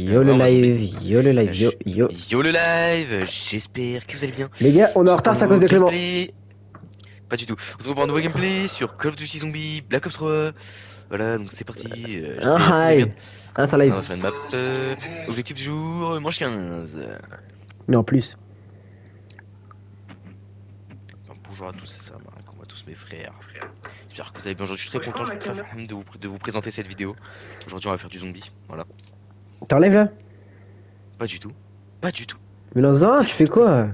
Yo le live, yo le live, yo, yo. Yo le live, j'espère que vous allez bien. Les gars, on est en retard, c'est à cause de Clément. Pas du tout. On se retrouve pour un nouveau gameplay sur Call of Duty Zombie Black Ops 3. Voilà, donc c'est parti. J'espère que vous allez bien. Ça live. On va faire une map. Objectif du jour, manche 15. Mais en plus. Bonjour à tous, ça marche. Comment à tous mes frères. J'espère que vous allez bien. Aujourd'hui, je suis très content de vous présenter cette vidéo. Aujourd'hui, on va faire du zombie. Voilà. T'enlèves là? Pas du tout. Pas du tout. Mais dans un, tu fais quoi?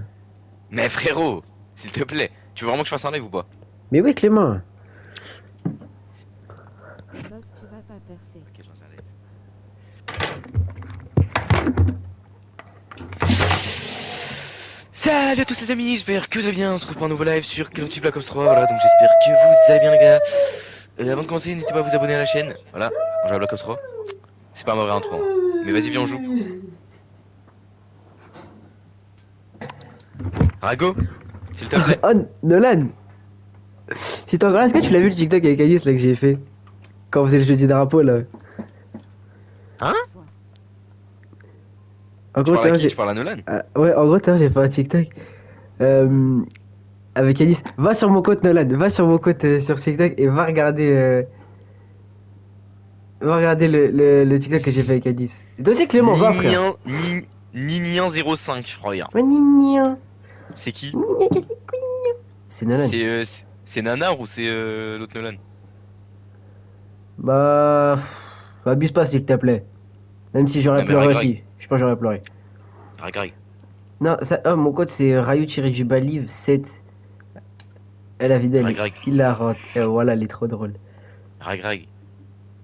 Mais frérot, s'il te plaît, tu veux vraiment que je fasse un live ou pas? Mais oui, Clément. Sauce, tu vas pas percer. Ok, je fasse un live. Salut à tous les amis, j'espère que vous allez bien. On se retrouve pour un nouveau live sur Call of Duty Black Ops 3. Voilà, donc j'espère que vous allez bien les gars. Avant de commencer, n'hésitez pas à vous abonner à la chaîne. Voilà, on joue à Black Ops 3. C'est pas un vrai intro, hein. Mais vas-y, viens, on joue. Rago, s'il te plaît. Oh, Nolan. Si t'en est-ce que tu l'as vu le TikTok avec Alice là que j'ai fait? Quand on faisait le jeu du drapeau là. Hein? En Tu gros, parles à qui? j'ai... Tu parles à Nolan? Ouais, en gros, j'ai fait un TikTok. Avec Alice. Va sur mon compte Nolan, va sur mon compte sur TikTok et va regarder. Va regarder le TikTok que j'ai fait avec Alice. Et toi aussi Clément, va frère. Ninian05, frère. Ouais, Ninian. C'est qui? C'est Nolan. C'est Nanar ou c'est l'autre Nolan? Bah. Abuse pas s'il te plaît. Même si j'aurais Non, mais pleuré Greg. aussi. Je pense que j'aurais pleuré. Greg. Non, ça, mon code c'est Ryu-Baliv 7. Elle a vidé, elle Greg. est hilarante. Et voilà, elle est trop drôle. Greg.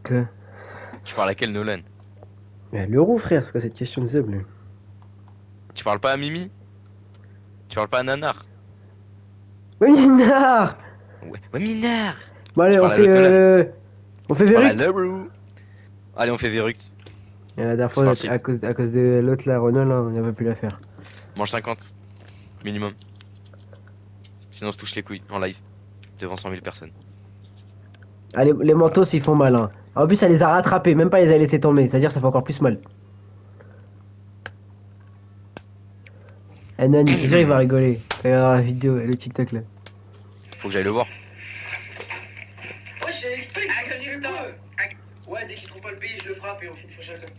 Que? Tu parles à quel Nolan? Mais le roux, frère, c'est quoi cette question de zub, lui? Tu parles pas à Mimi? Tu parles pas à Nanar? Oui, Minard! Ouais, Minar! Bon, allez, Tu on parles à l'autre fait. On fait Tu parles à Verruc. Leroux. Allez, on fait Verruct. Et la dernière fois, C'est parti. à cause de l'autre, là, Renault, là, on n'avait plus la faire. Mange 50. Minimum. Sinon on se touche les couilles en live. Devant 100 000 personnes. Allez, les manteaux, ils font mal, hein. En plus, elle les a rattrapés, même pas les a laissés tomber. C'est-à-dire, ça fait encore plus mal. Eh, Nani, c'est sûr, il va rigoler. Regarde la vidéo, le TikTok, là. Faut que j'aille le voir. Ouais, j'ai expliqué. Ouais, dès qu'il trouve pas le pays, je le frappe et on fait une fauche à l'homme.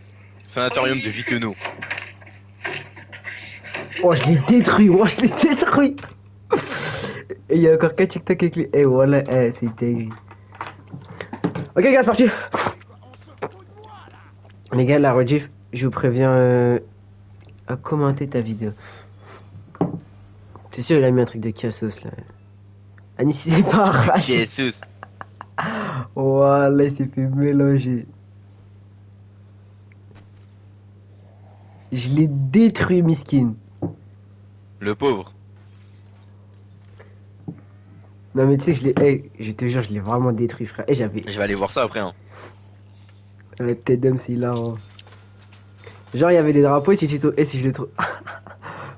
Sanatorium de Vitenot. Oh, je l'ai détruit, je l'ai détruit. Et il y a encore 4 TikTok avec lui. Et voilà, c'est dingue. Ok, gars, c'est parti. Les gars, la rediff, je vous préviens à commenter ta vidéo. C'est sûr, il a mis un truc de Kiasos là. Anis, il s'est pas arraché. Jesus. Voilà, il s'est fait mélanger. Je l'ai détruit, miskin. Le pauvre. Non, mais tu sais que je l'ai. Hey, je te jure, je l'ai vraiment détruit, frère. Et j'avais. Je vais aller voir ça après, hein. La tête d'homme, c'est hilarant. Genre, il y avait des drapeaux et tu tuto. Et si je les trouve.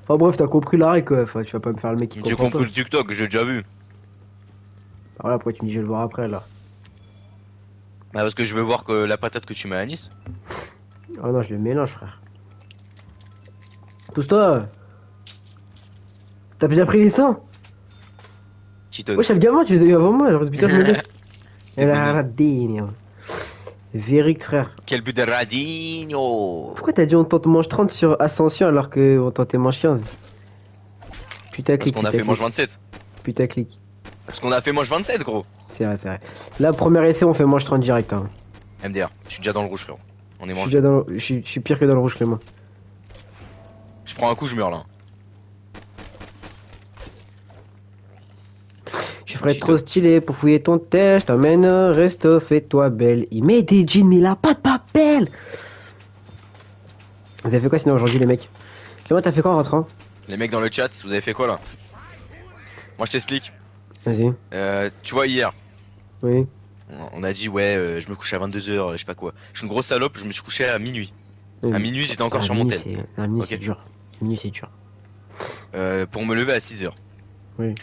Enfin, bref, t'as compris la règle quoi. Enfin, tu vas pas me faire le mec qui J'ai comprend compris pas. le TikTok, j'ai déjà vu. Alors là, pourquoi tu me dis je vais le voir après là? Bah parce que je veux voir que la patate que tu mets à Nice. Oh non, je le mélange, frère. Pousse-toi. T'as bien pris les 100? Cheaton. Wesh, le gamin, tu les as eu avant moi, alors putain, je me laisse. Elle a radine. Vérique, frère. Quel but de Radinho. Pourquoi t'as dit on tente manche 30 sur Ascension alors que on tentait manche 15? Putain, Parce clic. qu'on a fait manche 27. Putain, clic. Parce qu'on a fait manche 27, gros. C'est vrai, c'est vrai. Là, premier essai, on fait manche 30 direct. Hein. MDR, je suis déjà dans le rouge, frérot. On est Je suis mangé. déjà dans je suis pire que dans le rouge, Clément. Je prends un coup, je meurs là. Je ferais trop stylé pour fouiller ton test. Je t'emmène au resto, fais-toi belle. Il met des jeans, mais il a pas de papel. Vous avez fait quoi sinon aujourd'hui, les mecs? Clément, t'as fait quoi en rentrant? Les mecs dans le chat, vous avez fait quoi là? Moi je t'explique. Vas-y. Tu vois, hier, Oui. on a dit ouais, je me couche à 22h, je sais pas quoi. Je suis une grosse salope, je me suis couché à minuit. Oui. À minuit, j'étais encore Ah, sur mon minuit, tel. À minuit, Ok. c'est dur. Minuit, c'est dur. Pour me lever à 6h. Oui.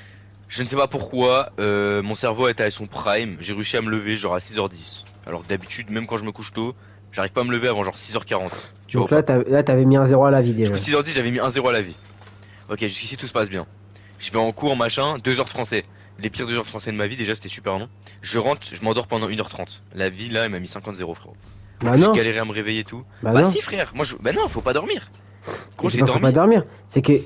Je ne sais pas pourquoi, mon cerveau était à son prime. J'ai réussi à me lever genre à 6h10. Alors que d'habitude, même quand je me couche tôt, J'arrive pas à me lever avant genre 6h40. Tu Donc vois là, t'avais mis un 0 à la vie Du déjà. coup 6h10 j'avais mis 1-0 à la vie. Ok, jusqu'ici tout se passe bien. Je vais en cours machin, 2 heures de français. Les pires 2 heures de français de ma vie, déjà c'était super long. Je rentre, je m'endors pendant 1h30. La vie là elle m'a mis 50-0 frérot. Bah J'ai non, galéré à me réveiller et tout. bah Bah non. si frère, bah non, faut pas dormir. Gros C'est j'ai pas faut pas dormi. dormir. C'est que.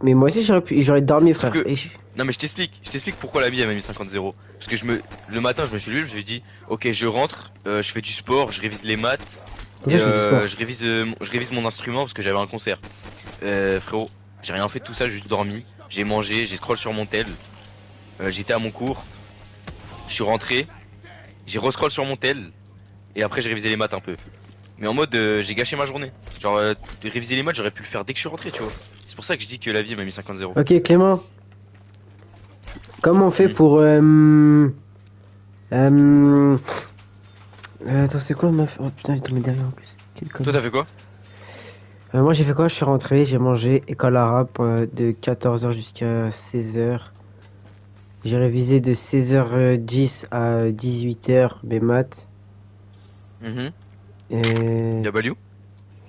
Mais moi aussi j'aurais dormi, Sauf frère. que- Et Non mais je t'explique pourquoi la vie elle m'a mis 50-0. Parce que le matin je me suis levé, je me suis dit, ok je rentre, je fais du sport, je révise les maths, Pourquoi et je fais du sport je révise mon instrument parce que j'avais un concert. Frérot, j'ai rien fait de tout ça, j'ai juste dormi, j'ai mangé, j'ai scroll sur mon tel, j'étais à mon cours, je suis rentré, j'ai rescroll sur mon tel, et après j'ai révisé les maths un peu. Mais en mode j'ai gâché ma journée. Genre de réviser les maths j'aurais pu le faire dès que je suis rentré tu vois. C'est pour ça que je dis que la vie elle m'a mis 50-0. Ok, Clément. Comment on fait Mhm. pour. Attends, c'est quoi ma. Oh putain, il est tombé derrière en plus. Quel Toi connard. t'as fait quoi? Moi j'ai fait quoi? Je suis rentré, j'ai mangé école arabe de 14h jusqu'à 16h. J'ai révisé de 16h10 à 18h mes maths. Mhm. Et... W?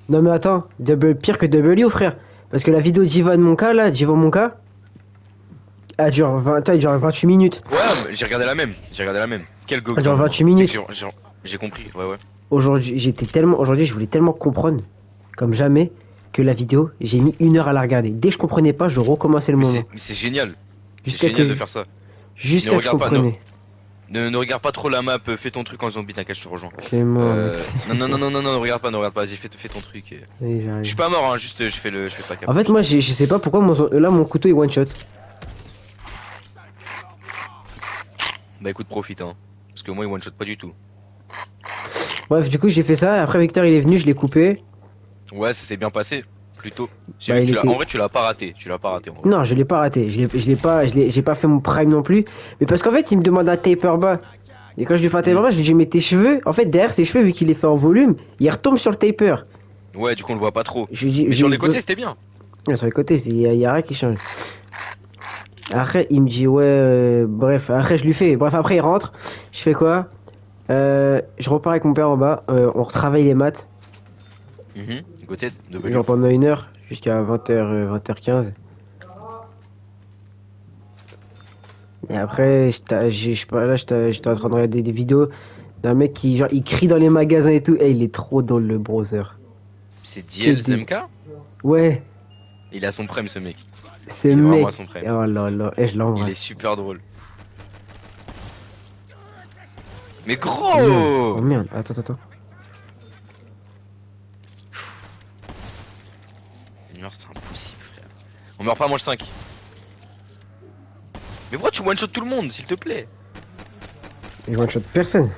Non mais attends, pire que W frère. Parce que la vidéo d'Ivan Monka là, d'Ivan Monka, elle dure 20, elle dure 28 minutes. Ouais, mais j'ai regardé la même. J'ai regardé la même. Quel go. Genre 28 minutes. J'ai compris. Ouais, ouais. Aujourd'hui je voulais tellement comprendre, comme jamais, que la vidéo, j'ai mis 1 heure à la regarder. Dès que je comprenais pas, je recommençais le moment. Mais c'est génial. C'est Jusqu'à génial que, de faire ça. jusqu'à Ne que je regarde pas, comprenais. Ne regarde pas trop la map. Fais ton truc en zombie. T'inquiète, je te rejoins. Clément, Non, ne regarde pas, ne regarde pas. Vas-y, fais ton truc. oui, Je j'arrive. suis pas mort, hein. Juste, je fais pas cap. En fait, moi, je sais pas pourquoi là, mon couteau est one shot. Bah écoute, profite, hein. Parce que moi, il one shot pas du tout. Bref, du coup, j'ai fait ça. Après, Victor, il est venu, je l'ai coupé. Ouais, ça s'est bien passé. Plutôt. J'ai Bah, vu que il était- En vrai, tu l'as pas raté. Tu l'as pas raté, en vrai. Non, je l'ai pas raté. J'ai pas fait mon prime non plus. Mais parce qu'en fait, il me demande un taper bas. Et quand je lui fais un taper bas, je lui dis, mais tes cheveux, en fait, derrière ses cheveux, vu qu'il est fait en volume, il retombe sur le taper. Ouais, du coup, on le voit pas trop. Je lui dis, Mais sur les côtés, c'était bien. Ouais, sur les côtés, y a rien qui change. Après, il me dit, ouais, bref. Après, je lui fais. Bref, après, il rentre. Je fais quoi? Je repars avec mon père en bas. On retravaille les maths. Gotet, W. Genre pendant 1 heure, jusqu'à 20h, 20h15. Et après, j'étais en train de regarder des vidéos d'un mec qui, genre, il crie dans les magasins et tout. Et il est trop dans le browser. C'est Diel Quel ZMK. Ouais, Il a son prime, ce mec. c'est Il est le vraiment mec. à son prime. Oh là là, et je Il est l'embrasse. super drôle. Mais Oh gros! merde, attends. Il meurt, c'est impossible, frère. On meurt pas, mange 5. Mais pourquoi tu one-shot tout le monde, s'il te plaît? Je one shot personne.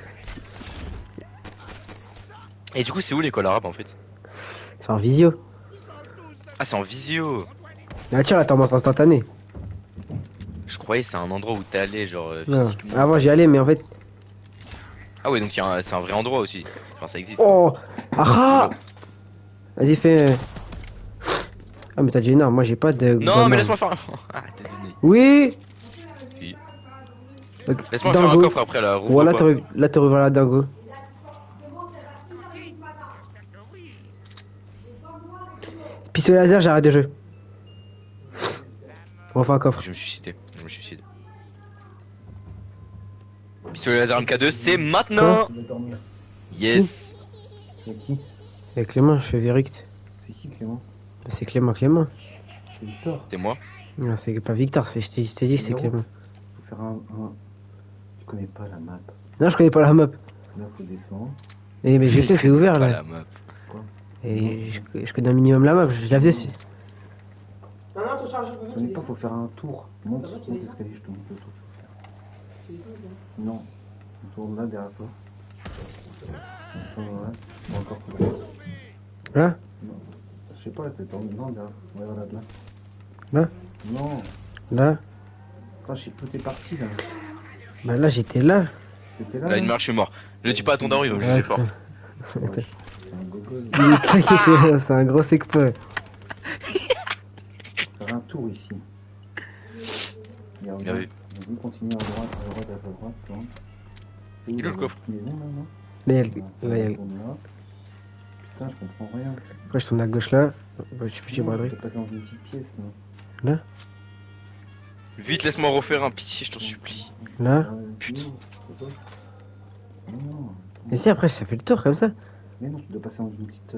Et du coup, c'est où l'école arabe en fait? C'est en visio. Ah, c'est en visio. Là, tiens, là, t'en montre instantané. Je croyais que c'est un endroit où t'es allé, genre Non. physiquement. Avant, j'y allais, mais en fait. Ah, ouais, donc c'est un vrai endroit aussi. Enfin, ça existe. Oh! Ah! Vas-y, fais. Ah, mais t'as déjà une arme. Moi, j'ai pas de. Non, mais laisse-moi faire un. Ah, t'es donné. Oui! Si. Ok, Laisse-moi faire un dingo. coffre après là. rouvre Voilà, pas. là, t'aurais voir la dingo. Pistolet laser, j'arrête de jeu. On refait un coffre. Je me suis cité. Pistolet laser MK2, c'est maintenant! Je vais dormir. Yes! C'est qui? Et Clément, je fais Vérict. C'est qui Clément? C'est Clément. C'est Victor. C'est moi? Non, c'est pas Victor, je t'ai dit, c'est Non. Clément. Faut faire un. Tu connais pas la map. Non, je connais pas la map. Là, faut descendre. Eh, mais je sais, c'est ouvert Pas là. la map. Et je connais un minimum la map, je la faisais. Non, non, ton chargeur, Tu connais pas, faut faire un tour. Monte l'escalier, je te montre le tour. Non. On tourne là derrière toi. On tourne là. Ou encore plus loin. Là? Non. Je sais pas, t'es tourné. Non, derrière. Ouais, voilà, là. Là? Non. Là? Attends, je sais plus où t'es parti là. Bah là, j'étais là. T'étais là? Là, une marche, je suis mort. Ne dis pas à ton daron, il va me juger fort. Ouais, c'est un gogol. Il est claqué, c'est un gros secpa. Faire un tour ici. Et Bien vu. on va continuer à droite, tourne. C'est où Il est où le coffre? Maison, là, non? Là, il y a On là, il y a tourne là. Putain, je comprends rien. Après, je tourne à gauche là. Bah, je suis petit Non, braderie. je peux passer dans une petite pièce, non. Là, Vite, laisse-moi refaire un pitié, je t'en supplie. là. Putain. Non, non, Et attends. si après, ça fait le tour comme ça. Mais non, tu dois passer dans une petite.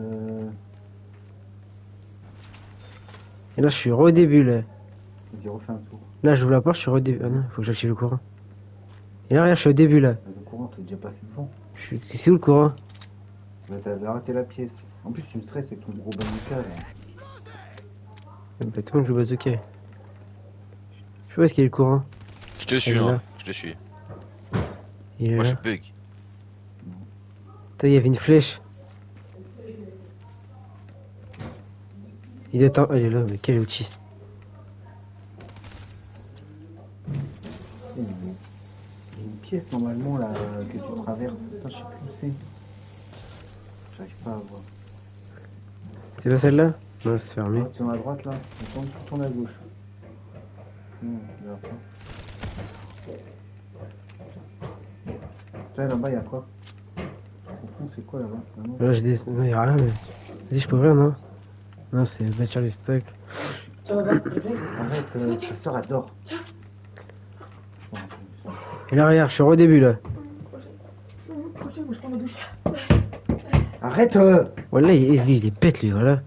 Et là, je suis au début là. Vas-y, refais un tour. Là, j'ouvre la porte, je suis au début. Ah non, faut que j'active le courant. Et là, regarde, je suis au début là. Le courant, t'es déjà passé devant. C'est où le courant? Bah, t'avais arrêté la pièce. En plus, tu me stresses avec ton gros bazooka là. Bah, tout le monde joue au bazooka. Je sais pas où est-ce qu'il y a le courant. Je te suis, Il est là. hein. Je te suis. Il est Moi, là. je bug. Putain, il y avait une flèche. Il est temps. Il est là, mais quel autiste. Il y a une pièce normalement là que tu traverses. Putain, je sais plus où c'est. J'arrive pas à voir. C'est pas celle-là? Non, c'est fermé. Tu à droite là. Tu tournes à gauche. Non, là pas. Tiens, là-bas, il y a quoi? Au fond, c'est quoi là-bas? Ah, non. Là, j'ai des. Non, y a rien, mais. Vas-y, je peux ouvrir, non? Non, c'est bâtir les stocks. Arrête, ta soeur adore. Et là, regarde, je suis au début là. Arrête Voilà, il est bête lui, voilà.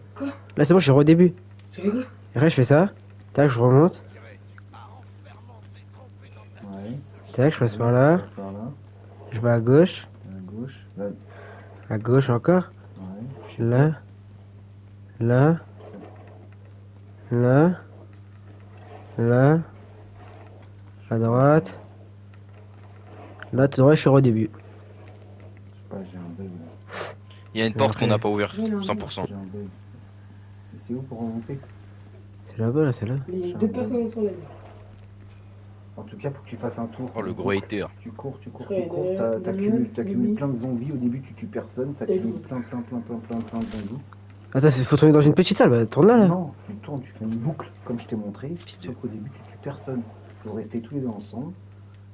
Là, c'est bon, je suis au début. Et après, je fais ça. Tac, je remonte. Ouais. Tac, je passe par là. Passe par là. Je vais à gauche. À gauche. Là. À gauche encore. Ouais. Là. Là. Là. Là. À droite. Là, tout droit, je suis au début. Je sais pas, j'ai un bug là. Il y a une porte qu'on n'a pas ouverte, 100%. J'ai un bug. Et c'est où pour remonter? C'est là-bas, là, c'est là. Il y a deux personnes sur la ligne. En tout cas, faut que tu fasses un tour. Oh, le gros hater. Tu cours, Ouais, t'accumules plein de zombies. Au début, tu tues personne. T'accumules plein de zombies. Attends, faut tourner dans une petite salle, bah, tourne là, là. Non, tu tournes, tu fais une boucle, comme je t'ai montré. Piste Sauf qu'au début, tu tues personne. Vous restez tous les deux ensemble.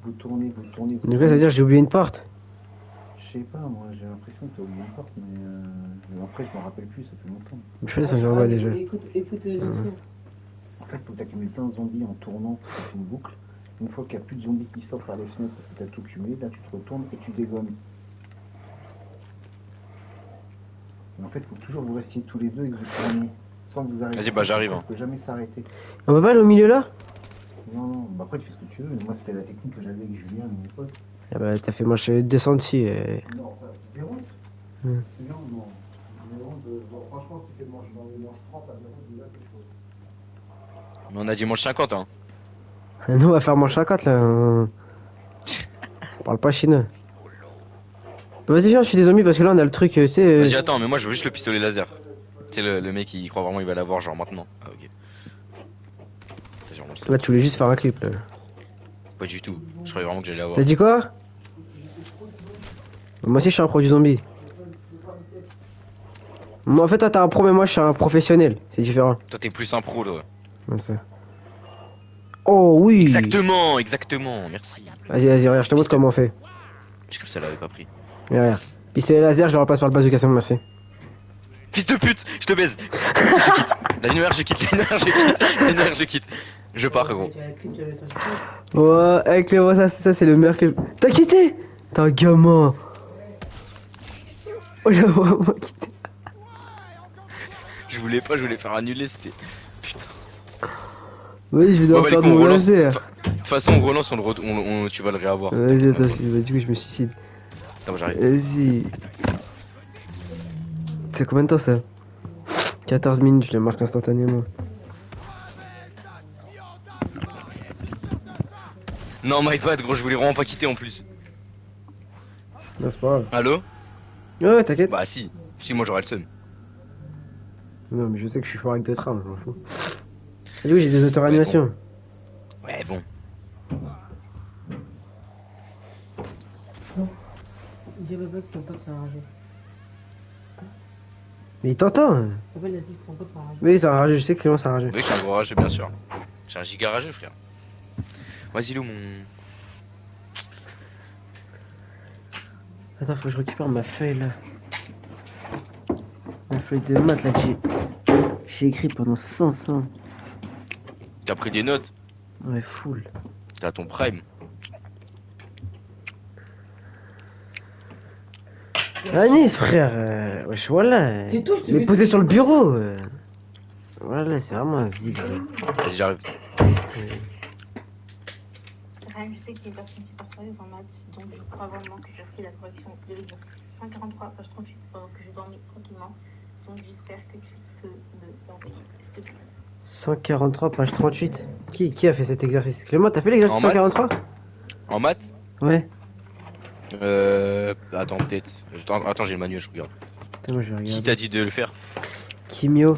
Vous tournez. Du coup, ça veut dire que j'ai oublié une porte. Je sais pas, moi, j'ai l'impression que t'as oublié une porte, mais après, je m'en rappelle plus, ça fait longtemps. Je fais ça, j'en vois déjà. Écoute, l'ancien. En fait, faut que t'accumules plein de zombies en tournant, tu fais une boucle. Une fois qu'il n'y a plus de zombies qui sortent par les fenêtres parce que t'as tout cumulé, là, tu te retournes et tu dégommes. Et en fait, faut que toujours vous restiez tous les deux et que vous tourniez sans que vous arrêtiez. Vas-y, bah, j'arrive, Parce que jamais s'arrêter. On peut pas aller au milieu là? Non, bah après, tu fais ce que tu veux. Mais moi, c'était la technique que j'avais avec Julien, mes potes. Ah bah, t'as fait manger 200 dessus. Non, Beyrouth Hmm. Non, non. Beyrouth, franchement, tu fais manger dans les manches 30 à Beyrouth, déjà quelque chose. Mais on a dimanche 50, hein. Nous, on va faire manche 50 là. On parle pas chinois. Vas-y, viens, je suis des zombies parce que là, on a le truc, tu sais. Vas-y, attends, mais moi je veux juste le pistolet laser. Tu sais, le mec il croit vraiment qu'il va l'avoir, genre maintenant. Ah, ok. C'est genre, Toi, tu voulais juste faire un clip là. pas du tout. Je croyais vraiment que j'allais l'avoir. T'as dit quoi? Moi aussi, je suis un produit zombie. Moi, en fait, toi, t'as un pro, mais moi, je suis un professionnel. C'est différent. Toi t'es plus un pro, là. Ouais, ça. Oh oui! Exactement, merci. Vas-y, regarde, je te montre comment on fait. Je que ça l'avait pas pris. Regarde. Pistolet laser, je le repasse par le bazooka, c'est bon, merci. Fils de pute, je te baise. Je quitte. La nuage, je quitte. La nuage, je quitte. Je pars, gros. Ouais, Clément, ça c'est le meilleur clip. T'as quitté? T'es un gamin. Oh, il a vraiment quitté. Je voulais pas, je voulais faire annuler, c'était. Putain. Vas-y, je vais devoir Ouais, faire bah, de on mon relance. laser. De toute façon, on relance, tu vas le réavoir. Vas-y, attends, du coup, je me suicide. Attends, j'arrive. Vas-y. C'est combien de temps ça? 14 minutes, je le marque instantanément. Non, my bad, gros, je voulais vraiment pas quitter en plus. Non, c'est pas grave. Allô? Ouais, t'inquiète. Bah, si. Si, moi j'aurais le seum. Non, mais je sais que je suis fort avec deux trames, je m'en fous. Et du coup, j'ai des auto-réanimations. Ouais, bon. Dis à Baba que ton pote s'est enragé. Mais il t'entend. Baba, il a dit que ton pote s'est enragé. Oui, ça a ragé, je sais que Clément ça a ragé. Oui, je suis un gros rageux, bien sûr. Je suis un giga rageux, frère. Vas-y, Lou, mon. Attends, faut que je récupère ma feuille là. feuille de maths là que j'ai écrit pendant 100 ans. T'as pris des notes. Ouais, full. T'es à ton prime. Anis, frère, wesh, voilà. C'est tout, je te Mais fais posé tout. sur le bureau. Voilà, c'est vraiment un zig. Vas-y, j'arrive. Ryan, je sais que tu es une personne super sérieuse en maths, donc je crois vraiment que j'ai pris la correction de l'exercice 143, page 38, pendant que je dormais tranquillement. Donc j'espère que tu peux me l'envoyer, s'il te plaît. 143, page 38. Qui a fait cet exercice? Clément, t'as fait l'exercice En maths 143? En maths Ouais. Attends, peut-être. Attends, j'ai le manuel, je regarde. Attends, moi je vais Qui regarder. t'a dit de le faire? Kimio.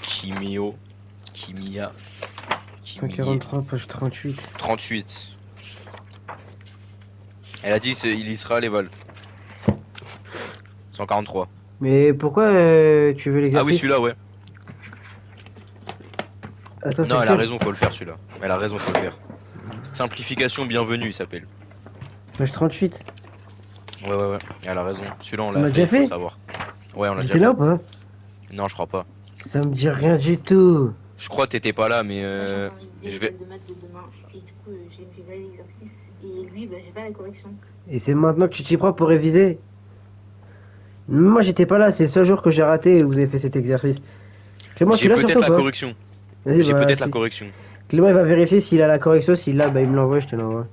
Chimio. Chimia. 143, page 38. 38. Elle a dit il y sera les vols. 143. Mais pourquoi tu veux Ah oui, l'exercice? celui-là, ouais. Attends, Non, c'est elle a lequel? raison, faut le faire celui-là. Elle a raison, faut le faire. Simplification bienvenue, il s'appelle. Page 38. Ouais. Elle a raison. Celui-là, on On l'a l'a déjà faut fait le savoir. Ouais, on l'a déjà J'étais là ou fait. pas? Non, je crois pas. Ça me dit rien du tout. Je crois que t'étais pas là, mais Moi, j'ai je révisé vais. l'école de maths de demain, et du coup, j'ai fait valider l'exercice, et lui, bah, j'ai pas la correction. Et c'est maintenant que tu t'y prends pour réviser. Moi j'étais pas là, c'est le seul jour que j'ai raté et vous avez fait cet exercice. Clément, J'ai tu l'as sur peut-être toi la ou pas? correction. Vas-y, J'ai bah, peut-être la si. correction. Clément il va vérifier s'il a la correction, s'il l'a, bah il me l'envoie, je te l'envoie.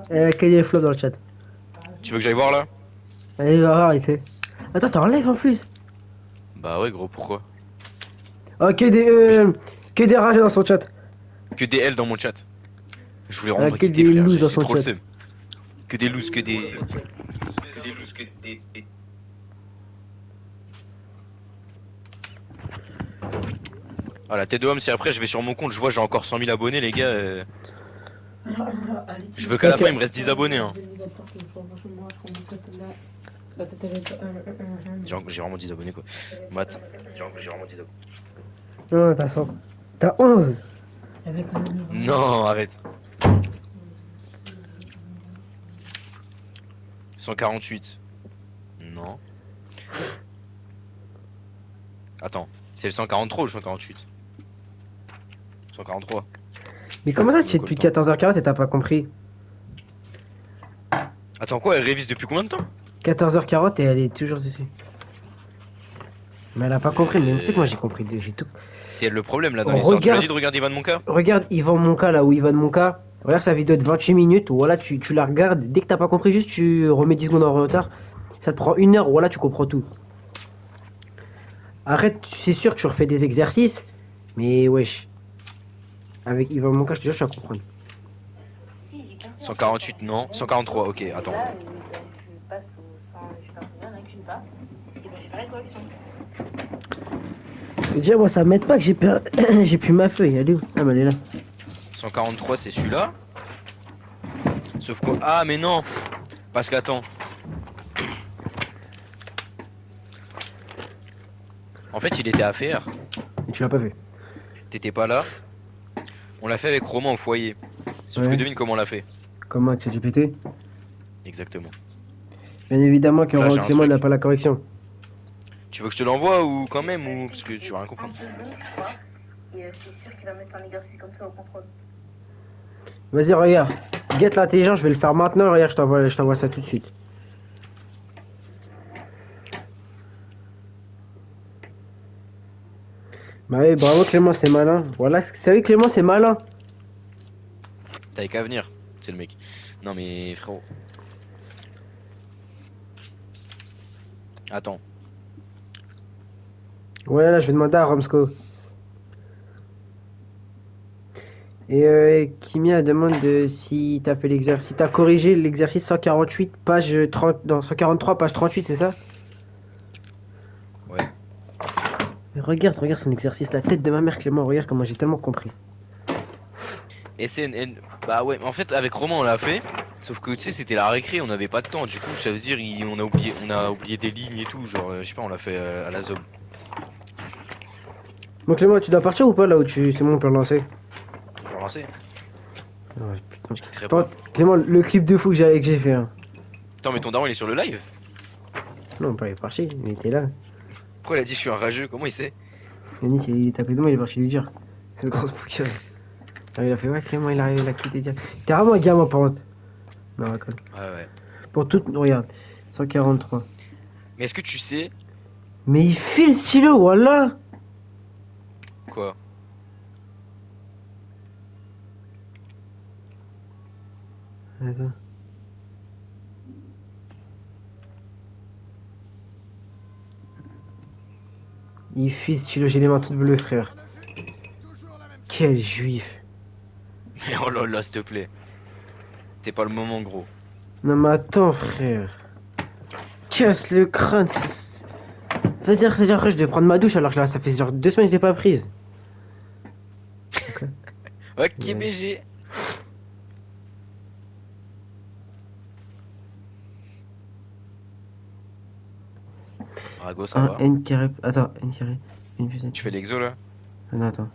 Quel est le flop dans le chat? Tu veux que j'aille voir là? Allez, va voir, il fait. Attends, t'es en live en plus? Bah ouais, gros, pourquoi? Oh, que des rages dans son chat. Que des L dans mon chat. Je voulais rendre que quitter, des frère, looses j'ai dans son trop le chat. seum. Que des looses, que des. Que des looses, que des. Ah la tête de homme, si après je vais sur mon compte, je vois j'ai encore 100 000 abonnés les gars. Je veux qu'à la fin il me reste 10 abonnés hein. J'ai vraiment 10 abonnés quoi. Matt, j'ai vraiment 10 abonnés. Non, t'as 100. T'as 11. Non, arrête. 148. Non. Attends, c'est le 143 ou le 148? 143. Mais comment ça, tu es depuis 14h40 et t'as pas compris? Attends quoi, elle révise depuis combien de temps? 14h40 et elle est toujours dessus. Mais elle a pas compris, mais tu sais que moi j'ai compris, j'ai tout. C'est le problème là dans Oh, l'histoire. Tu m'as regarde. dit de regarder Ivan Monka? Regarde Yvan Monka là où Yvan Monka. Regarde sa vidéo de 28 minutes. Voilà, tu la regardes. Dès que t'as pas compris, juste tu remets 10 secondes en retard. Ça te prend 1 heure. Voilà, tu comprends tout. Arrête, c'est sûr que tu refais des exercices. Mais wesh. Avec Yvan Monka, je te jure, tu vas comprendre. Si, j'ai compris. 148 non, 143 ok, attends. Là, je passe au 100, je sais pas combien, là, que j'ai pas, et ben j'ai pas la correction. Déjà, moi ça m'aide pas que j'ai j'ai plus ma feuille. Elle est où? Ah, bah elle est là. 143 c'est celui-là. Sauf quoi. Ah mais non. Parce qu'attends. En fait il était à faire. Et tu l'as pas fait. T'étais pas là. On l'a fait avec Romain au foyer. Sauf Ouais. que devine comment on l'a fait. Comment avec ChatGPT? Exactement. Bien évidemment que Là, j'ai un Clément truc. n'a pas la correction. Tu veux que je te l'envoie ou quand même ou parce que tu vas rien Un comprendre. peu long, je crois, et c'est sûr qu'il va mettre un exercice comme ça au contrôle. Vas-y, regarde. Guette l'intelligence, je vais le faire maintenant. Regarde, je t'envoie ça tout de suite. Bah oui, bravo Clément, c'est malin. Voilà, vous savez Clément, c'est malin. T'avais qu'à venir, c'est le mec. Non mais frérot. Attends. Ouais, là, je vais demander à Romsko. Et Kimia demande si t'as fait l'exercice. Si t'as corrigé l'exercice 148, page 30, non, 143, page 38, c'est ça? Ouais. Mais regarde son exercice, la tête de ma mère Clément, regarde comment j'ai tellement compris. SNN. Bah ouais, en fait avec Romain on l'a fait. Sauf que tu sais c'était la récré, on avait pas de temps. Du coup ça veut dire on a oublié des lignes et tout. Genre je sais pas, on l'a fait à la zob. Bon Clément, tu dois partir ou pas là où c'est bon, on peut relancer? Pour lancer. Ouais, putain. Je quitterai Par pas. contre, Clément, le clip de fou que j'ai fait, hein. Attends, mais ton daron il est sur le live? Non, pas il est parti, il était là. Pourquoi il a dit je suis un rageux? Comment il sait? Yanis, il est à côté de moi, il est parti lui dire. Cette grosse bouquin. Il a fait, ouais, Clément, il arrive, il a quitté direct. T'es vraiment un gamin, par contre. Non, d'accord. Ouais. Pour tout, regarde, 143. Mais est-ce que tu sais Mais il file le stylo, voilà. quoi? Attends. Il file le stylo, j'ai les mains toutes bleues, frère. Quel juif. Mais oh là là, s'il te plaît. C'est pas le moment, gros. Non, mais attends, frère. Casse le crâne. Vas-y, après, je devais prendre ma douche alors que là, ça fait genre 2 semaines que j'ai pas prise. Ok, Ouais. BG. Rago, ça Un va. N carré. Attends, N carré. Une plus N. Tu fais l'exo là? Ah, non, attends.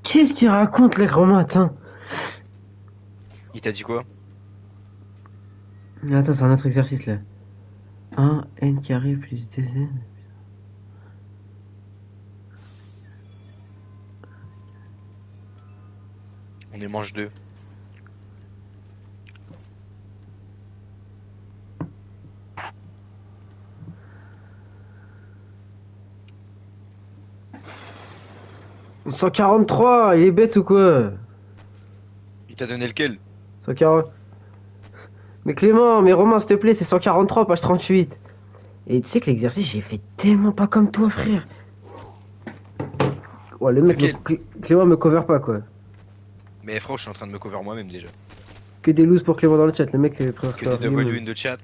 Qu'est-ce qu'il raconte, les grands matins? Il t'a dit quoi? Attends, c'est un autre exercice là. 1 N carré plus 2 N. On est manche 2. « 143, il est bête ou quoi? Il t'a donné lequel? 140. Mais Clément, mais Romain, s'il te plaît, c'est 143, page 38. Et tu sais que l'exercice, j'ai fait tellement pas comme toi, frère. Ouais, le mec, Clément me cover pas, quoi. Mais frère, je suis en train de me cover moi-même déjà. Que des looses pour Clément dans le chat, le mec préfère Que des W in the chat.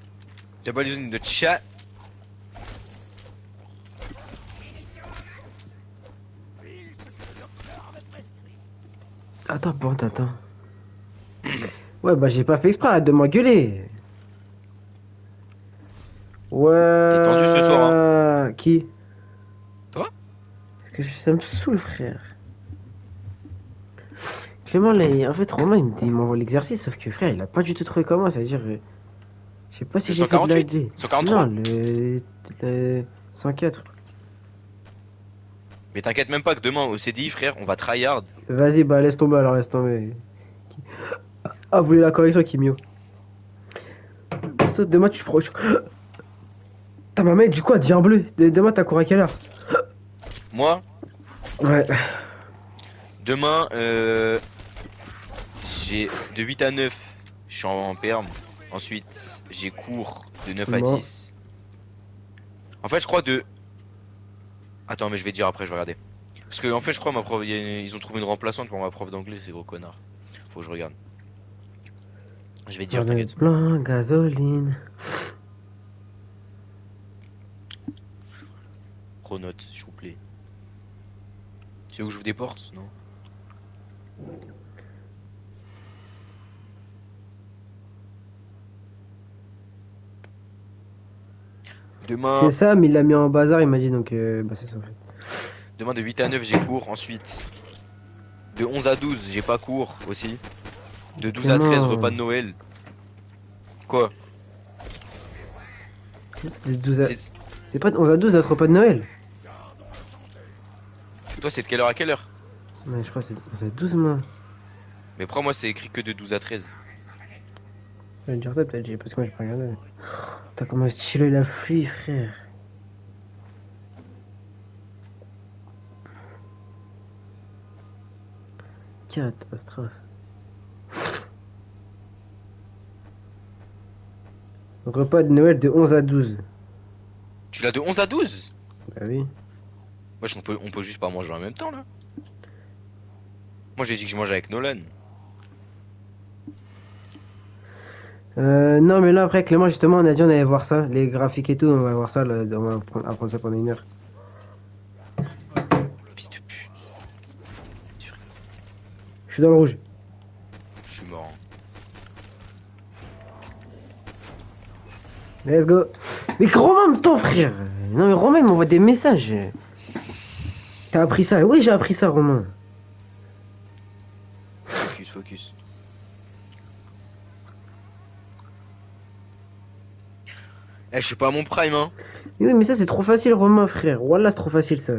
W in the chat. Attends, bon, attends. Ouais, bah j'ai pas fait exprès, arrête de m'engueuler. Ouais. T'es tendu ce soir, Qui? Toi? Parce que ça me saoule, frère. Clément, là, en fait, Romain, il m'envoie l'exercice, sauf que frère, il a pas du tout trouvé comment, ça veut dire. Je sais pas si Le j'ai fait de la 148? D. 143? Non, le 104. Mais t'inquiète même pas que demain au CDI, frère, on va tryhard. Vas-y, bah laisse tomber alors, laisse tomber. Ah, vous voulez la correction, Kimio? Ça, demain, tu prends. Ta maman, du coup, elle devient bleue. Demain, t'as couru à quelle heure? Moi, Ouais. demain, j'ai de 8 à 9, je suis en perm. Ensuite, j'ai cours de 9 à Moi. 10. En fait, je crois de... Attends, mais je vais dire après, je vais regarder. Parce que en fait, je crois ma prof, ils ont trouvé une remplaçante pour ma prof d'anglais, ces gros connards. Faut que je regarde. Je vais dire, t'inquiète. Plein, gasoline. Pronote, s'il vous plaît. C'est où je vous déporte? Non. Demain, C'est ça, mais il l'a mis en bazar, il m'a dit donc. Bah, c'est ça en fait. demain de 8 à 9, j'ai cours. Ensuite, de 11 à 12, j'ai pas cours aussi. De 12 à 13, repas de Noël. Quoi? C'est 12 à... C'est- C'est pas de 11 à 12 notre repas de Noël? Toi, c'est de quelle heure à quelle heure? Ouais, je crois que c'est 11 à 12, moi. Mais pourquoi moi, c'est écrit que de 12 à 13? Je vais dire ça peut-être, parce que moi j'ai pas regardé. Putain, comment ce stylo il a fui, frère. Catastrophe. Repas de Noël de 11 à 12. Tu l'as de 11 à 12? Bah oui. Moi, on peut juste pas manger en même temps, là. Moi, j'ai dit que je mangeais avec Nolan. Non, mais là après, Clément, justement, on a dit on allait voir ça, les graphiques et tout, on va voir ça, là, on va apprendre ça pendant 1 heure. Fils de pute. Je suis dans le rouge. Je suis mort. Let's go. Mais Romain, ton frère. Non, mais Romain il m'envoie des messages. T'as appris ça? Oui, j'ai appris ça, Romain. Focus, focus. Eh, je suis pas à mon prime, hein. Mais oui, mais ça, c'est trop facile, Romain, frère. Wallah, c'est trop facile, ça.